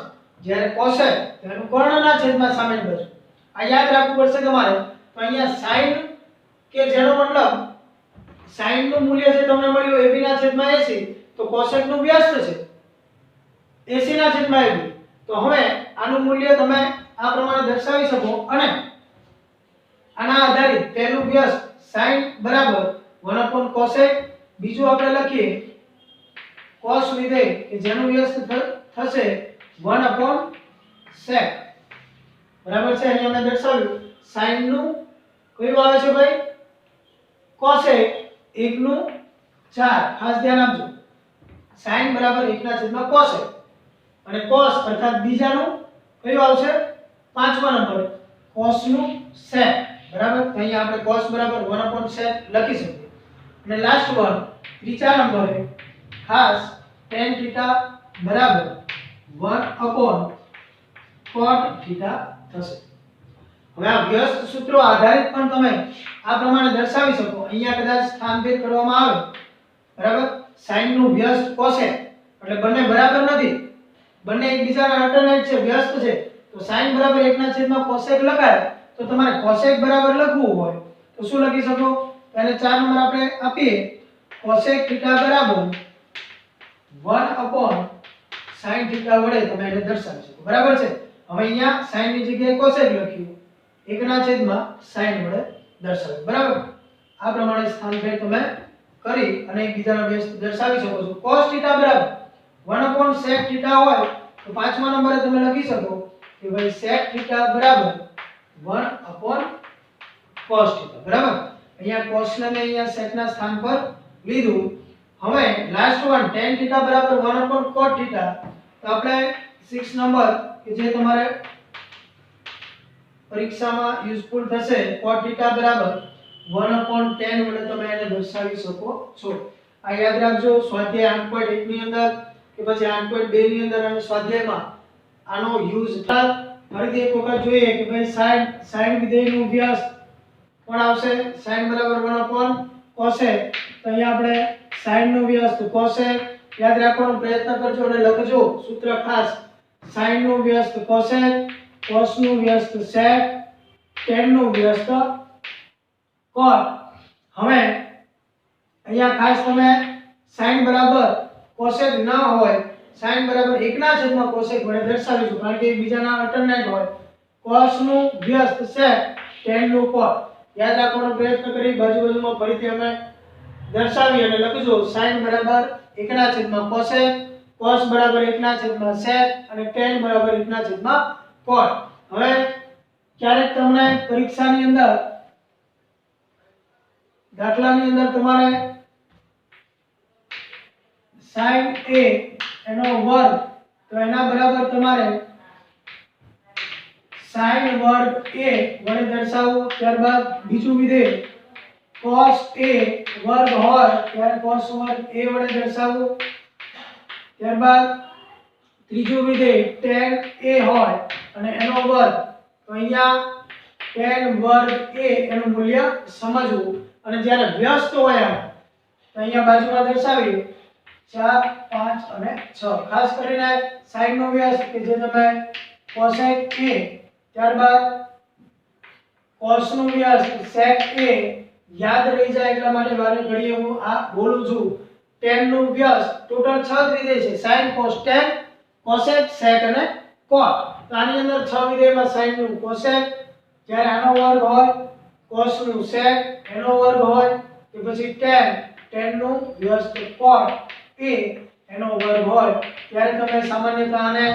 જ્યારે cos તેનું કર્ણના છેદમાં સામેની બાજુ। આ યાદ રાખવું પડશે તમારે। તો અહીંયા sin કે જેનો મતલબ sin નું મૂલ્ય જે તમને મળ્યું ab/80, તો cosec નું વ્યસ્ત છે 80/80। તો હવે આનું મૂલ્ય તમે આ પ્રમાણે દર્શાવી શકો અને આના આધારિત પહેલું વ્યસ્ત sin બરાબર 1/cosec, બીજું આપણે લખીએ cos વિધેય કે જેનું વ્યસ્ત થશે 1/sec। બરાબર છે। અહીંયા મેં દર્શાવ્યું sin નું કયું આવે છે ભાઈ? cosec 1/4। ખાસ ધ્યાન આપજો, sin બરાબર 1/cosec અને cos અર્થાત બીજાનું કયું આવશે? 5મા નંબરે cos નું sec। બરાબર। તો અહીંયા આપણે cos બરાબર 1/sec લખી શકીએ। અને લાસ્ટ વન ત્રીજા નંબરે ખાસ tan થીટા બરાબર 1/cot થીટા થશે। હવે આ વ્યસ્ત સૂત્રો આધારિત પણ તમે આ પ્રમાણે દર્શાવી શકો। અહીંયા કદાચ સ્થાનભેદ કરવામાં આવે, બરાબર। sin નું વ્યસ્ત cosec એટલે બંને બરાબર નથી, બંને એકબીજાના અલ્ટરનેટ છે, વ્યસ્ત છે। તો sin બરાબર 1/cosec લખાય તો તમારે cosec બરાબર લખવું હોય તો શું લખી શકો? એને 4 નંબર આપણે આપીએ, cosec થીટા બરાબર 1/sin થીટા વડે તમે એને દર્શાવી શકો। બરાબર છે। હવે અહીંયા sin ની જગ્યાએ cosec લખ્યું, 1/sin વડે દર્શાવ્યું। બરાબર। આ પ્રમાણે સ્થાનભેદ તમે કરી અને એકબીજાના વ્યસ્ત દર્શાવી શકો છો। cos થીટા બરાબર 1/sec થીટા હોય તો 5મા નંબરે તમે લખી શકો કે ભાઈ sec થીટા બરાબર 1/cos થીટા। બરાબર। અહીંયા cos ને અહીંયા sec ના સ્થાન પર લીધું। હવે લાસ્ટ વન tan થીટા બરાબર 1/cot થીટા। તો આપણે 6 નંબર કે જે તમારે પરીક્ષામાં યુઝફુલ થશે, cot થીટા બરાબર 1/tan વડે તમે એને દર્શાવી શકો છો। આ યાદ રાખજો, સ્વાધ્યાય 8.1 ની અંદર કે પછી 8.2 ની અંદર અને સ્વાધ્યાયમાં આનો યુઝ થાય। ફરીથી એક વખત જોઈએ કે ભાઈ sin વિધેયનું વ્યસ્ત કોણ આવશે? sin બરાબર 1/cosec। તો અહીંયા આપણે sin નું વ્યસ્ત cosec યાદ રાખવાનો પ્રયત્ન કરજો અને લખજો સૂત્ર ખાસ। sin નું વ્યસ્ત cosec, cos નું વ્યસ્ત sec, tan નું વ્યસ્ત cot। હવે અહીંયા ખાસ તમે sin બરાબર cosec ન હોય, sin બરાબર 1/cosec વડે દર્શાવીશું કારણ કે એકબીજાના અલ્ટરનેટ હોય। cos નું વ્યસ્ત sec, tan નું cot યાદ રાખવાનો પ્રયત્ન કરી બાજુમાં ફરીથી અમે દર્શાવી અને લખજો sin બરાબર 1/cosec, cos બરાબર 1/sec અને tan બરાબર 1/cot। હવે ક્યારેક તમને પરીક્ષાની અંદર દાખલાની અંદર તમારે sin a એનો વર્ગ તો એના બરાબર તમારે sin વર્ગ a વડે દર્શાવવું। ત્યારબાદ બીજું વિધેય cos a વર્ગ હોય ત્યારે cos વર્ગ a વડે દર્શાવવું। ત્યારબાદ ત્રીજું વિધેય tan a હોય અને એનો વર્ગ તો અહીંયા tan વર્ગ a એનું મૂલ્ય સમજવું અને જ્યારે વ્યસ્ત હોય તો અહીંયા બાજુમાં દર્શાવીએ 4, 5 અને 6। ખાસ કરીને sin નો વ્યસ્ત કે જે તમે cosec a, ત્યારબાદ cos નું વ્યસ્ત sec a યાદ રહી જાય એટલા માટે વારે ઘડીએ હું આ બોલું છું। tan નું વ્યસ્ત ટોટલ 6 વિધેય છે, sin, cos, tan, cosec, sec અને cot। તો આની અંદર 6 વિધેયમાં sin નું cosec, જ્યારે આનો વર્ગ હોય cos નું sec, એનો વર્ગ હોય કે પછી tan નું વ્યસ્ત cot a એનો વર્ગ હોય ત્યારે તમે સામાન્યતઃ આને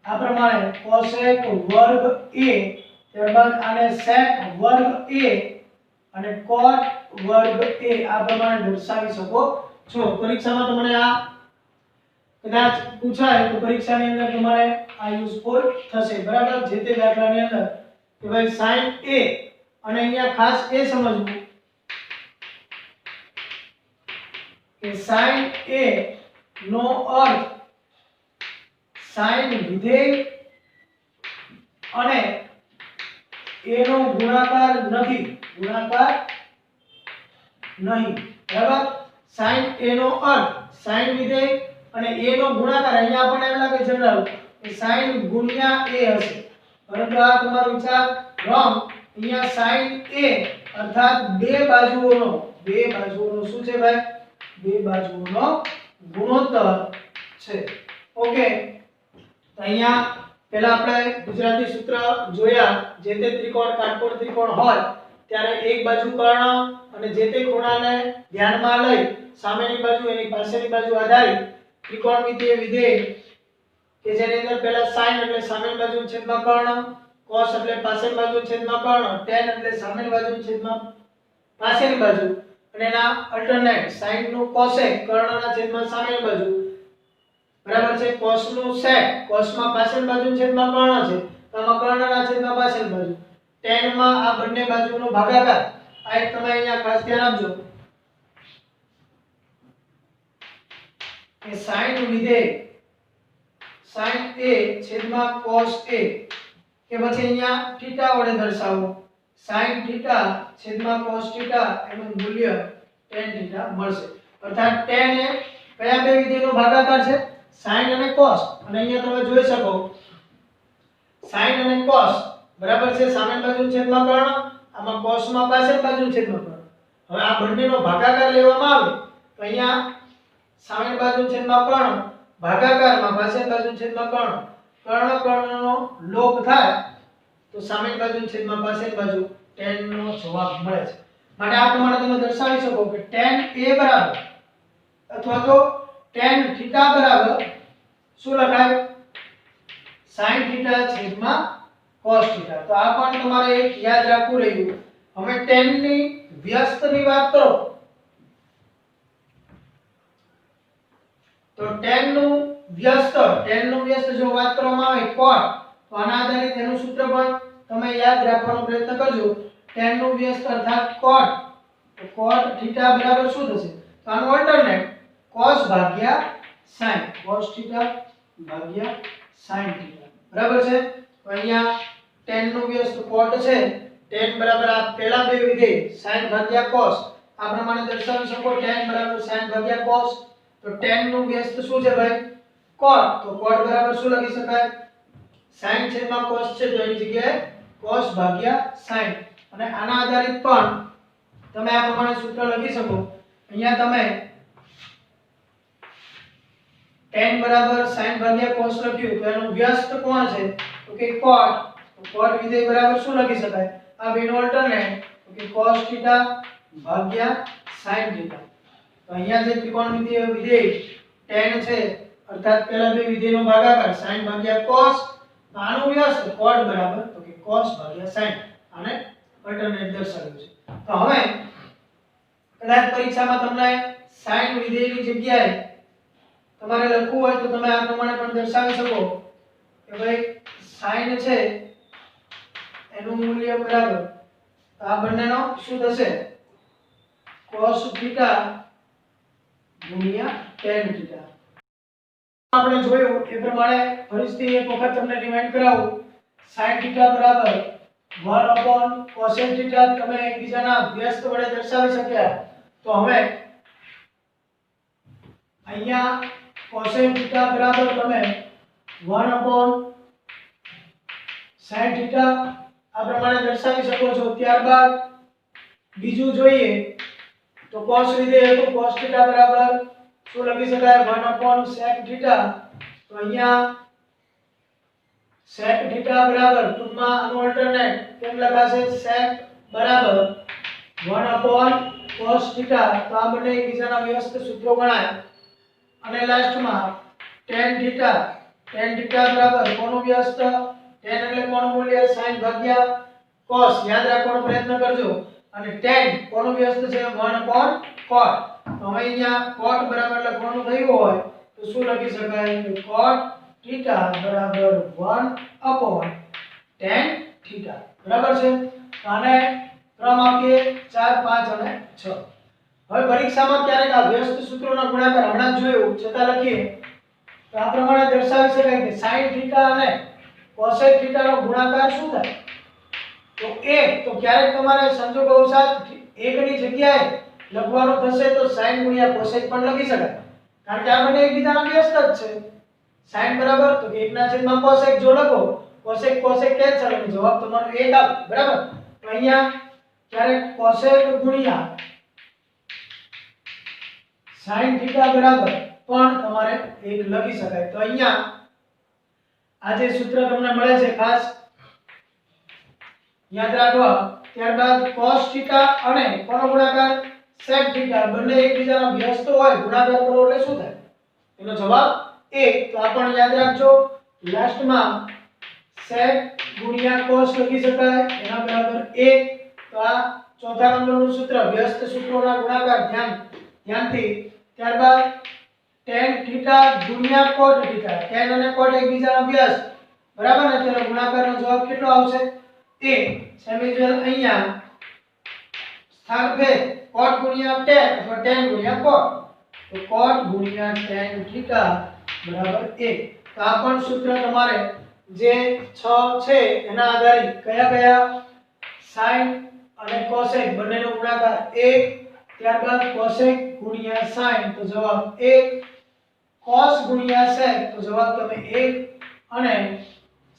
આ પ્રમાણે cosec વર્ગ a, ત્યારબાદ આને sec વર્ગ a અને cot વર્ગ a આ પ્રમાણે દર્શાવી શકો છો. પરીક્ષામાં તમને આ કદાચ પૂછાય તો પરીક્ષાની અંદર તમારે આ યુઝફુલ થશે. બરાબર, જે તે દાખલાની અંદર કે ભાઈ sin a અને અહીંયા ખાસ એ સમજવું કે sin a no earth sin વિધેય અને a નો ગુણાકાર નથી, ગુણાકાર નહીં. બરાબર, sin a no earth sin વિધેય અને a નો ગુણાકાર. અહીંયા આપણને એમ લાગે જનરલ કે sin ગુણ્યા a હશે, પરંતુ આ તમારો વિચાર રોંગ. અહીંયા sin a અર્થાત બે બાજુઓનો શું છે ભાઈ? બે બાજુઓનો ગુણોત્તર છે. ઓકે, તો અહીંયા પહેલા આપણે ગુજરાતી સૂત્ર જોયા. જે તે ત્રિકોણ કાટકોણ ત્રિકોણ હોય ત્યારે એક બાજુ કર્ણ અને જે તે ખૂણાને ધ્યાનમાં લઈ સામેની બાજુ એની પાછળની બાજુ આધારિત ત્રિકોણમિતીય વિધેય કે જેની અંદર પહેલા sin એટલે સામેની બાજુ છેદમાં કર્ણ, cos એટલે પાછળની બાજુ છેદમાં કર્ણ, tan એટલે સામેની બાજુ છેદમાં પાછળની બાજુ અને એના અલ્ટરનેટ sin નું cosec કર્ણના છેદમાં સામેની બાજુ. બરાબર છે, cos નું sec cos માં પાછળની બાજુ છેદમાં કર્ણ છે તો આમાં કર્ણના છેદમાં પાછળની બાજુ. tan માં આ બંને બાજુનો ભાગાકાર. આ એક તમે અહીંયા ખાસ ધ્યાન આપજો કે sin વિધેય sin a છેદમાં cos a કે પછી અહીંયા થીટા વડે દર્શાવો sin થીટા છેદમાં cos થીટા એનું મૂલ્ય tan થીટા મળશે. અર્થાત tan એ કયા બે વિધેયનો ભાગાકાર છે? sin અને cos. અને અહીંયા તમે જોઈ શકો sin અને cos બરાબર છે, સામેની બાજુ છેદમાં કર્ણ, આમાં cos માં પાછળની બાજુ છેદમાં કર્ણ. હવે આ બંનેનો ભાગાકાર લેવામાં આવે તો અહીંયા સામેની બાજુ છેદમાં કર્ણ ભાગાકારમાં પાછળની બાજુ છેદમાં કર્ણ, કર્ણનો લોપ થાય તો સામેની બાજુ છેદમાં પાછળની બાજુ tan નો જવાબ મળે છે. માટે આ પ્રમાણે તમે દર્શાવી શકો કે tan a બરાબર અથવા તો tan થીટા બરાબર શું લખાય? sin થીટા છેદમાં cos થીટા. તો આ પણ તમારે એક યાદ રાખવું રહ્યું. હવે tan ની વ્યસ્તની વાત કરો તો tan નું વ્યસ્ત જો વાત કરવામાં આવે cot તો આના આધારિત એનું સૂત્ર પણ તમે યાદ રાખવાનો પ્રયત્ન કરજો. tan નું વ્યસ્ત અર્થાત cot, તો cot થીટા બરાબર શું થશે? તો આનું અલ્ટરનેટ cos ભાગ્યા sin, cos થીટા ભાગ્યા sin થીટા. બરાબર છે, તો અહીંયા tan નું વ્યસ્ત cot છે, tan બરાબર આ પહેલા બે વિધેય sin ભાગ્યા cos આ પ્રમાણે દર્શાવી શકો. tan બરાબર sin ભાગ્યા cos. તો tan નું વ્યસ્ત શું છે ભાઈ? cot. તો cot બરાબર શું લખી શકાય? sin છેદમાં cos છે તો એની જગ્યાએ cos ભાગ્યા sin. અને આના આધારિત પણ તમે આ પ્રમાણે સૂત્ર લખી શકો. અહીંયા તમે tan બરાબર sin ભાગ્યા cos લખ્યું તો એનું વ્યસ્ત કોણ છે? તો કે cot. તો cot વિધેય બરાબર શું લખી શકાય? આ બેનો અલ્ટરનેટ તો કે cos થીટા ભાગ્યા sin થીટા. તો અહીંયા જે ત્રિકોણમિતીય વિધેય tan છે અર્થાત પહેલા બે વિધેયનો ભાગાકાર sin ભાગ્યા cos, આનું વ્યસ્ત cot બરાબર તો કે cos ભાગ્યા sin. આને અલ્ટરનેટ દર્શાવ્યું છે. તો હવે કદાચ પરીક્ષામાં તમને sin વિધેયની જગ્યાએ તમારે લખવું હોય તો તમે આ પ્રમાણે પણ દર્શાવી શકો કે ભાઈ sin છે એનું મૂલ્ય બરાબર આ બંનેનો શું થશે? cos થીટા ગુણ્યા tan થીટા. આપણે જોયું એ પ્રમાણે ફરીથી એક વખત તમને રિમાઇન્ડ કરાવું. sin થીટા બરાબર 1 cosec થીટા તમે એકબીજાના વ્યસ્ત વડે દર્શાવી શક્યા. તો હવે અહીંયા cosec થીટા બરાબર તમે 1 sin થીટા આ પ્રમાણે દર્શાવી શકો છો. ત્યારબાદ બીજું જોઈએ તો cos વિધેય હતું cos થીટા બરાબર શું લખી શકાય? 1 sec થીટા. તો અહીંયા sec થીટા બરાબર ટૂંકમાં આનું અલ્ટરનેટ કેમ લખાશે? sec બરાબર 1 cos થીટા. તો આ બંને એકબીજાના વ્યસ્ત સૂત્રો ગણાય. અને લાસ્ટમાં tan થીટા બરાબર કોનું વ્યસ્ત? tan એટલે કોનું મૂલ્ય? sin ભાગ્યા cos. યાદ રાખવાનો પ્રયત્ન કરજો. અને tan કોનું વ્યસ્ત છે 1/cot તો હવે અહીંયા cot બરાબર લખવાનું થયું હોય તો શું લખી શકાય કે cot θ બરાબર 1/tan θ બરાબર છે આને ક્રમ આપીએ 4 5 અને 6 હવે પરીક્ષામાં ક્યારેક આ વ્યસ્ત સૂત્રોના ગુણાકાર હમણાં જોયું છતાં લખીએ તો આ પ્રમાણે દર્શાવી શકાય કે sin θ અને cosec θ નો ગુણાકાર શું થાય તો 1 તો ક્યારેક તમારે સંજોગવશાત 1 ની જગ્યાએ લખવાનું થશે તો sin ગુણ્યા cosec પણ લખી શકાય કારણ કે આ બંને એકબીજાના વ્યસ્ત જ છે sin બરાબર તો 1 ના છેદમાં cosec જો લખો cosec cosec કેન્સલ અને જવાબ તમારો 1 આવે બરાબર તો અહીંયા ક્યારેક cosec ગુણ્યા sin θ બરાબર પણ તમારે 1 લખી શકાય તો અહીંયા આ જે સૂત્ર તમને મળે છે ખાસ યાદ રાખવા ત્યારબાદ cos θ અને કોનો ગુણાકાર sec θ બંને એકબીજાના વ્યસ્ત હોય ગુણાકાર કરો એટલે શું થાય એનો જવાબ 1 તો આ પણ યાદ રાખજો લાસ્ટમાં sec ગુણ્યા cos લખી શકાય એના બરાબર 1 તો આ ચોથા નંબરનું સૂત્ર વ્યસ્ત સૂત્રોના ગુણાકાર ધ્યાનથી ત્યારબાદ tan θ ગુણ્યા cot θ tan અને cot એકબીજાના વ્યસ્ત બરાબર ને તેનો ગુણાકારનો જવાબ કેટલો આવશે 1 સેમીઝવેલ અહીંયા સ્થાન ભેદ cot ગુણ્યા tan અથવા tan ગુણ્યા cot તો cot ગુણ્યા tan θ બરાબર 1 તો આ પણ સૂત્ર તમારે જે 6 છે એના આધારે કયા sin અને cosec બંનેનો ગુણાકાર 1 ત્યારબાદ cosec ગુણ્યા sin તો જવાબ 1 cos ગુણ્યા sec તો જવાબ તમે 1 અને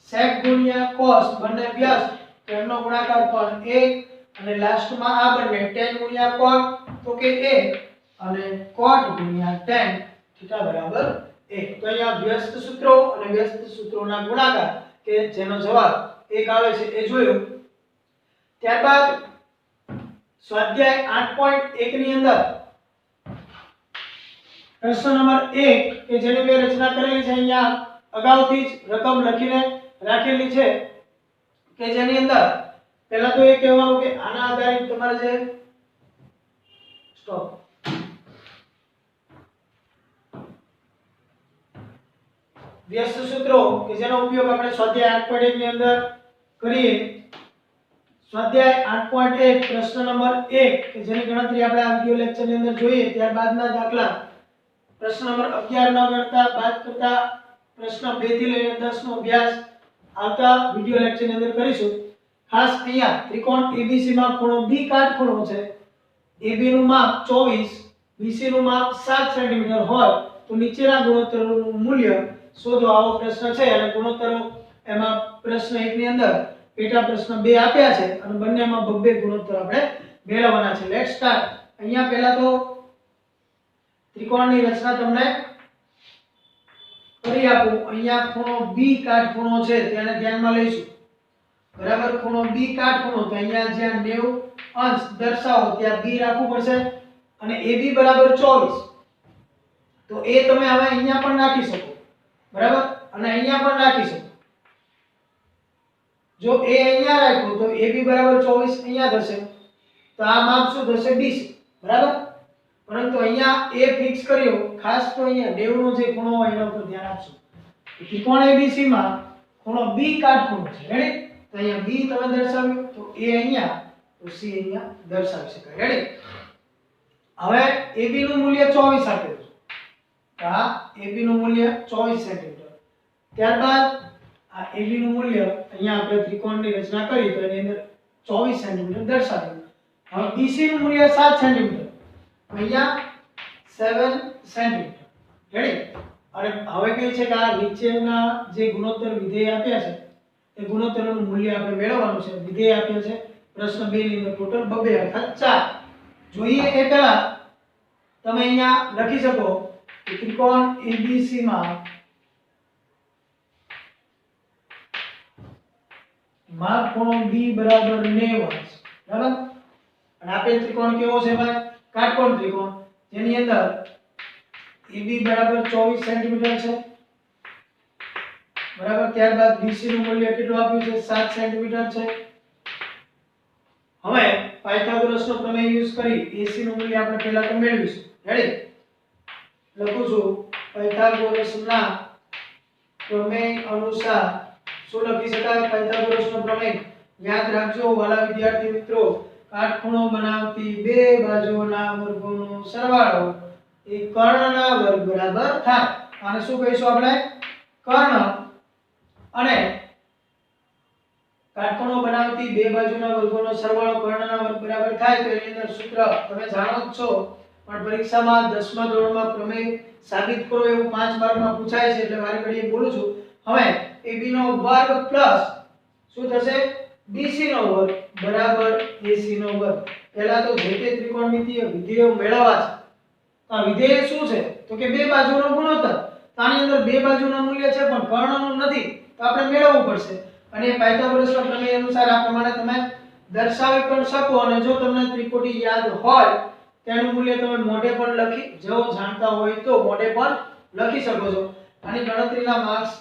sec ગુણ્યા cos બંને વ્યસ્ત તેમનો ગુણાકાર પણ 1 અને લાસ્ટમાં આ બંને tan ગુણ્યા cot તો કે 1 અને cot ગુણ્યા tan θ બરાબર 1 તો અહીંયા વ્યસ્ત સૂત્રો અને વ્યસ્ત સૂત્રોના ગુણાકાર કે જેનો જવાબ 1 આવે છે એ જોયું ત્યારબાદ સ્વાધ્યાય 8.1 ની અંદર પ્રશ્ન નંબર 1 કે જેની મેં રચના કરેલી છે અહીંયા અગાઉથી જ રકમ લખીને રાખેલી છે કે જેની અંદર પહેલા તો એ કહેવાનું કે આના આધારિત તમારે જે સ્ટોપ વ્યસ્ત સૂત્રો કે જેનો ઉપયોગ આપણે સ્વાધ્યાય 8.1 ની અંદર કરીએ સ્વાધ્યાય 8.1 પ્રશ્ન નંબર 1 કે જેની ગણતરી આપણે આ વિડિયો લેક્ચર ની અંદર જોઈએ ત્યારબાદના દાખલા પ્રશ્ન નંબર 11 ના ગણતા બાદ કરતા પ્રશ્ન 2 થી લઈને 10 નો અભ્યાસ આવતા વિડિયો લેક્ચર ની અંદર કરીશું ખાસ અહીંયા ત્રિકોણ ABC માં ખૂણો B કાટખૂણો છે AB નું માપ 24 BC નું માપ 7 સેન્ટીમીટર હોય તો નીચેના ગુણોત્તરોનું મૂલ્ય શોધો આવો પ્રશ્ન છે અને ગુણોત્તરો એમાં પ્રશ્ન 1 ની અંદર પેટા પ્રશ્ન 2 આપ્યા છે અને બંનેમાં બબ્બે ગુણોત્તર આપણે મેળવવાના છે લેટ્સ સ્ટાર્ટ અહીંયા પહેલા તો ત્રિકોણની રચના તમને કરી આપું અહીંયા ખૂણો B કાટખૂણો છે તેને ધ્યાનમાં લઈશું બરાબર ખૂણો B કાટખૂણો તો અહીંયા જ્યાં 90 અંશ દર્શાવો ત્યાં B રાખવું પડશે અને AB બરાબર 24 તો એ તમે હવે અહીંયા પણ નાખી શકો બરાબર અને અહીંયા પણ નાખી શકો જો a અહીંયા રાખ્યો તો AB બરાબર 24 અહીંયા થશે તો આ માપ શું થશે BC બરાબર પરંતુ અહીંયા a ફિક્સ કર્યો ખાસ તો અહીંયા 90 નો જે ખૂણો હોય એના ઉપર ધ્યાન આપશો ત્રિકોણ ABC માં ખૂણો B કાટખૂણો છે રેડી તો અહીંયા B તમે દર્શાવ્યું તો a અહીંયા તો C અહીંયા દર્શાવી શકાય રેડી હવે AB નું મૂલ્ય 24 આપેલું છે તો આ AB નું મૂલ્ય 24 સેન્ટીમીટર ત્યારબાદ આ AB નું મૂલ્ય અહીંયા આપણે ત્રિકોણની રચના કરી તો એની અંદર 24 સેન્ટીમીટર દર્શાવ્યું હવે BC નું મૂલ્ય 7 સેન્ટીમીટર અહીંયા 7 સેન્ટીમીટર રેડી અને હવે કહે છે કે આ નીચેના જે ગુણોત્તર વિધેય આપ્યા છે એ ગુણોત્તરનું મૂલ્ય આપણે મેળવવાનું છે વિધેય આપ્યા છે પ્રશ્ન 2 ની અંદર ટોટલ 2 અર્થાત 4 જોઈએ એ પહેલા તમે અહીંયા લખી શકો કે ત્રિકોણ ABC માં માપ ખૂણો B બરાબર 90 અંશ બરાબર અને આપેલ ત્રિકોણ કેવો છે ભાઈ કાટકોણ ત્રિકોણ જેની અંદર AB બરાબર 24 સેન્ટીમીટર છે બરાબર ત્યારબાદ BC નું મૂલ્ય કેટલું આપ્યું છે 7 સેન્ટીમીટર છે હવે પાયથાગોરસનો પ્રમેય યુઝ કરી AC નું મૂલ્ય આપણે પહેલા તો મેળવીશું. રેડી? લખું છું પાયથાગોરસના પ્રમેય અનુસાર શું લખી શકાય? પાયથાગોરસનો પ્રમેય યાદ રાખજો વાલા વિદ્યાર્થી મિત્રો, કાટખૂણો બનાવતી બે બાજુઓના વર્ગોનો સરવાળો એ કર્ણના વર્ગ બરાબર થાય. આને શું કહીશું આપણે? કર્ણ અને કાટખૂણો બનાવતી બે બાજુના વર્ગોનો સરવાળો કર્ણના વર્ગ બરાબર થાય. તો એની અંદર સૂત્ર તમે જાણો જ છો, પણ પરીક્ષામાં 10મા ધોરણમાં પ્રમેય સાબિત કરો એવું 5 માર્કમાં પૂછાય છે એટલે વારે ઘડીએ બોલું છું. હવે AB નો વર્ગ પ્લસ શું થશે? BC નો વર્ગ બરાબર AC નો વર્ગ. પહેલા તો જે તે ત્રિકોણમિતિય વિધેયો મેળવવા છે. તો આ વિધેય શું છે? તો કે બે બાજુનો ગુણોત્તર. તો આની અંદર બે બાજુના મૂલ્ય છે પણ કર્ણનું નથી, તો આપણે મેળવવું પડશે. અને પાયથાગોરસના પ્રમેય અનુસાર આ પ્રમાણે તમે દર્શાવી પણ શકો. અને જો તમને ત્રિકોટી યાદ હોય તેનું મૂલ્ય તમે મોઢે પણ લખી, જો જાણતા હોય તો મોઢે પણ લખી શકો છો. આની ગણતરીના માર્ક્સ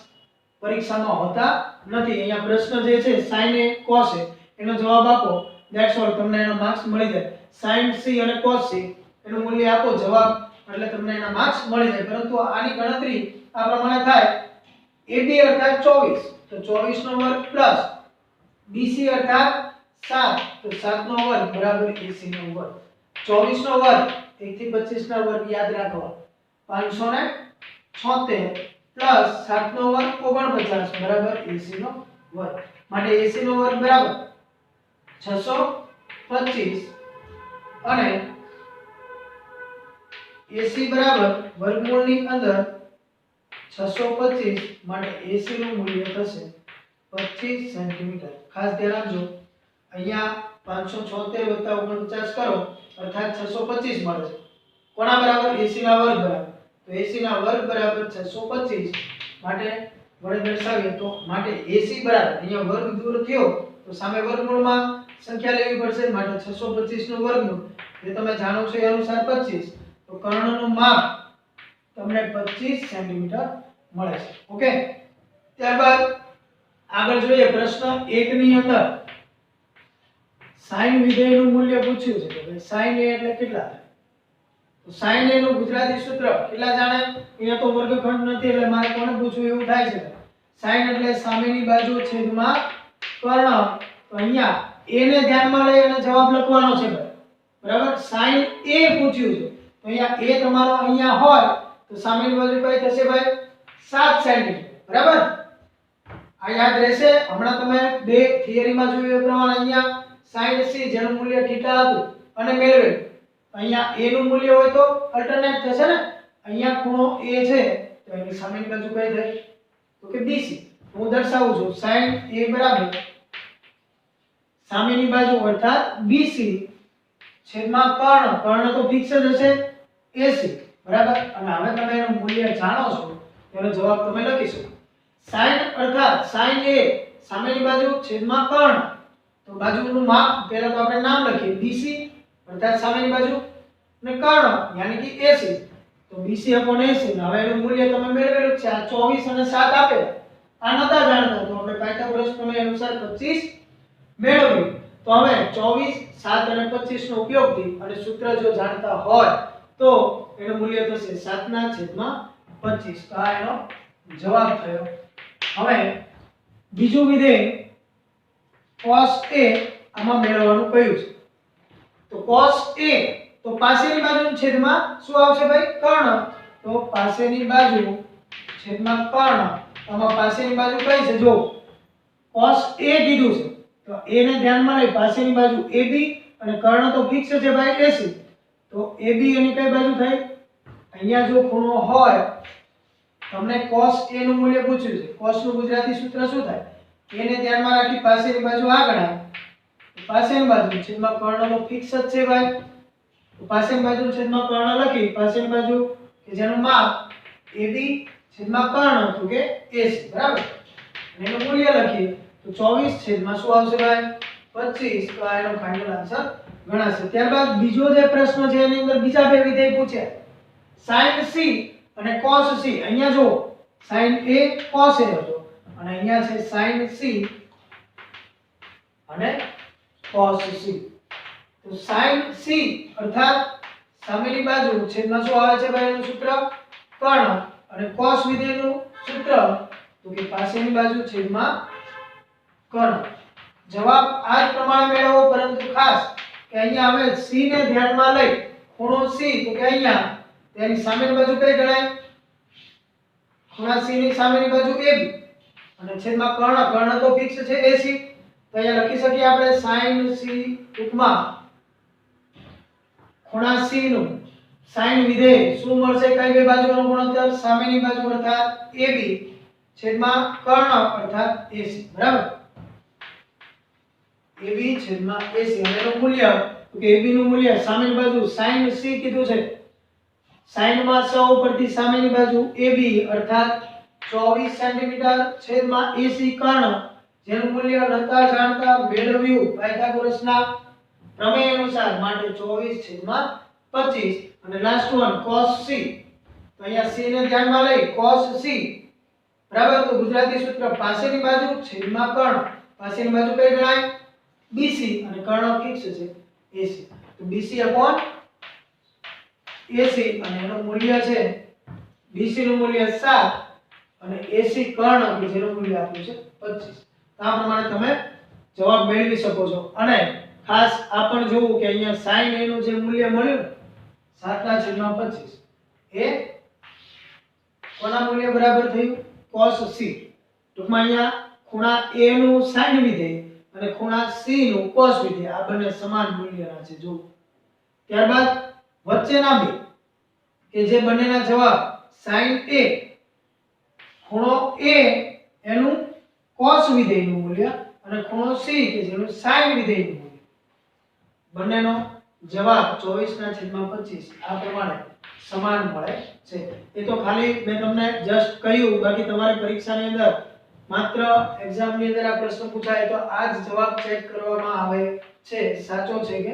પરીક્ષામાં હોતા નથી. અહીંયા પ્રશ્ન જે છે sin a cos a એનો જવાબ આપો, ધેટ્સ ઓલ, તમને એનો માર્ક્સ મળી જાય. sin c અને cos c એનું મૂલ્ય આપો જવાબ, એટલે તમને એના માર્ક્સ મળી જાય. પરંતુ આની ગણતરી આ પ્રમાણે થાય: AB અર્થાત 24, તો 24 નો વર્ગ પ્લસ BC અર્થાત 7, તો 7 નો વર્ગ બરાબર AC નો વર્ગ. 24 નો વર્ગ 1 થી 25 ના વર્ગ યાદ રાખવા 576 પ્લસ 7 નો વર્ગ 49 બરાબર AC નો વર્ગ. માટે AC નો વર્ગ બરાબર 625 અને AC બરાબર વર્ગમૂળની અંદર 625, માટે AC નું મૂલ્ય થશે 25 સેન્ટીમીટર. ખાસ ધ્યાન રાખજો, અહીંયા 576 + 49 કરો અર્થાત 625 મળે છે. કોના બરાબર? AC ના વર્ગ બરાબર. તો AC ના વર્ગ બરાબર 625, માટે વડે દર્શાવીએ તો માટે AC બરાબર, અહીંયા વર્ગ દૂર થયો તો સામે વર્ગમૂળમાં સંખ્યા લેવી પડશે, માટે 625 નું વર્ગમૂળ જે તમે જાણો છો એ અનુસાર 25, તો કર્ણનું માપ તમને 25 સેન્ટીમીટર મળે છે. ઓકે, ત્યારબાદ આગળ જોઈએ પ્રશ્ન 1 ની અંદર sin વિધેયનું મૂલ્ય પૂછ્યું છે. તો sin a એટલે કેટલા થાય? તો sin a નું ગુજરાતી સૂત્ર કેટલા જાણે? અહીંયા તો વર્ગખંડ નથી એટલે મારે કોને પૂછવું એવું થાય છે. sin એટલે સામેની બાજુ છેદમાં કર્ણ. તો અહીંયા a ને ધ્યાનમાં લઈ અને જવાબ લખવાનો છે બરાબર. sin a પૂછ્યું છે તો અહીંયા a તમારો અહીંયા હોય તો સામેની બાજુ કઈ થશે ભાઈ? 7 સેન્ટીમીટર બરાબર. આ યાદ રહેશે. હમણાં તમે બે થિયરીમાં જોયું એ પ્રમાણે અહીંયા sin c જેનું મૂલ્ય થીટા હતું અને મેળવેલું, અહીંયા a નું મૂલ્ય હોય તો અલ્ટરનેટ થશે ને. અહીંયા ખૂણો a છે તો એની સામેની બાજુ કઈ થાય? તો કે BC. હું દર્શાવું છું sin a બરાબર સામેની બાજુ અર્થાત BC છેદમાં કર્ણ. કર્ણ તો ફિક્સ જ હશે AC બરાબર. અને હવે તમે એનું મૂલ્ય જાણો છો, એનો જવાબ તમે લખી શકો. sin અર્થાત sin a સામેની બાજુ છેદમાં કર્ણ, તો બાજુનું માપ પહેલા તો આપણે નામ લખીએ BC અર્થાત સામેની બાજુ ને કર્ણ યાની કે AC, તો BC / AC. હવે એનું મૂલ્ય તમે મેળવેલું છે. આ 24 અને 7 આપે, આ નતા જાણતા તો આપણે પાયથાગોરસ પ્રમેય અનુસાર 25 મેળવ્યું. તો હવે 24, 7 અને 25 નો ઉપયોગથી અને સૂત્ર જો જાણતા હોય તો એનું મૂલ્ય થશે 7/25. તો આ એનો જવાબ થયો. હવે બીજું વિધેય cos a આમાં મેળવવાનું કહ્યું છે. તો cos a તો પાસેની બાજુનું છેદમાં શું આવશે ભાઈ? કર્ણ. તો પાસેની બાજુ છેદમાં કર્ણ. આમાં પાસેની બાજુ કઈ છે? જો cos a કીધું છે તો a ને ધ્યાનમાં લઈ પાસેની બાજુ AB અને કર્ણ તો ફિક્સ છે ભાઈ AC, તો AB એની કઈ બાજુ થઈ? અહીંયા જો ખૂણો હોય, તમને cos a નું મૂલ્ય પૂછ્યું છે. cos નું ગુજરાતી સૂત્ર શું થાય? a ને ધ્યાનમાં રાખી પાસેની બાજુ આગળ આવે, પાસેની બાજુ છેદમાં કર્ણ તો ફિક્સ જ છે ભાઈ. તો પાસેની બાજુ છેદમાં કર્ણ લખી, પાસેની બાજુ કે જેનું માપ AB છેદમાં કર્ણ તો કે AC બરાબર. અને એનું મૂલ્ય લખીએ તો 24 છેદમાં શું આવશે ભાઈ? 25. તો આ એનો ફાઇનલ આન્સર ગણાશે. ત્યારબાદ બીજો જે પ્રશ્ન છે એની અંદર બીજા બે વિધેય પૂછ્યા, sin c અને cos c. અહીંયા જો sin a cos a હતો અને અહીંયા છે sin c અને cos c. તો sin c અર્થાત સામેની બાજુ છેદમાં શું આવે છે ભાઈ એનું સૂત્ર કર્ણ અને cos વિધેયનું સૂત્ર તો કે પાસેની બાજુ છેદમાં કર્ણ જવાબ આ જ પ્રમાણે મેળવો પરંતુ ખાસ કે અહીંયા હવે c ને ધ્યાનમાં લઈ ખૂણો c તો કે અહીંયા તેની સામેની બાજુ કઈ ગણાય ખૂણા c ની સામેની બાજુ ab અને છેદમાં કર્ણ તો ફિક્સ છે ac તો અહીંયા લખી શકીએ આપણે sin c ટૂંકમાં ખૂણા c નું sin વિધેય શું મળશે કઈ બે બાજુનો ગુણોત્તર સામેની બાજુ અર્થાત ab છેદમાં કર્ણ અર્થાત ac બરાબર ab છેદમાં ac અને એનું મૂલ્ય તો કે ab નું મૂલ્ય સામેની બાજુ sin c કીધું છે sin માં 100 ઉપરથી સામેની બાજુ ab અર્થાત 24 સેન્ટીમીટર છેદમાં ac કર્ણ જેનું મૂલ્ય નતા જાણતા મેળવ્યું પાયથાગોરસના પ્રમેય અનુસાર માટે 24/25 અને લાસ્ટ વન cos c તો અહીંયા c ને ધ્યાનમાં લઈ cos c બરાબર તો ગુજરાતી સૂત્ર પાસેની બાજુ છેદમાં કર્ણ પાસેની બાજુ કઈ ગણાય bc અને કર્ણ ફિક્સ છે ac તો bc ac અને એનું મૂલ્ય છે bc નું મૂલ્ય 7 અને ac કર્ણ કે જેનું મૂલ્ય આપ્યું છે 25 આ પ્રમાણે તમે જવાબ મેળવી શકો છો અને ખાસ આ પણ જોવું કે અહીંયા sin a નું જે મૂલ્ય મળ્યું 7/25 એ કોના મૂલ્ય બરાબર થયું cos c ટૂંકમાં અહીંયા ખૂણા a નું sin વિધેય અને ખૂણા c નું cos વિધેય આ બંને સમાન મૂલ્યના છે જો ત્યારબાદ વચ્ચેના બે કે જે બંનેના જવાબ sin a ખૂણો a એનું cos વિધેયનું મૂલ્ય અને ખૂણો c કે જેનું sin વિધેયનું મૂલ્ય બંનેનો જવાબ 24/25 આ પ્રમાણે સમાન મળે છે એ તો ખાલી મેં તમને જસ્ટ કહ્યું બાકી તમારે પરીક્ષાની અંદર માત્ર એક્ઝામની અંદર આ પ્રશ્ન પૂછાય તો આ જ જવાબ ચેક કરવામાં આવે છે સાચો છે કે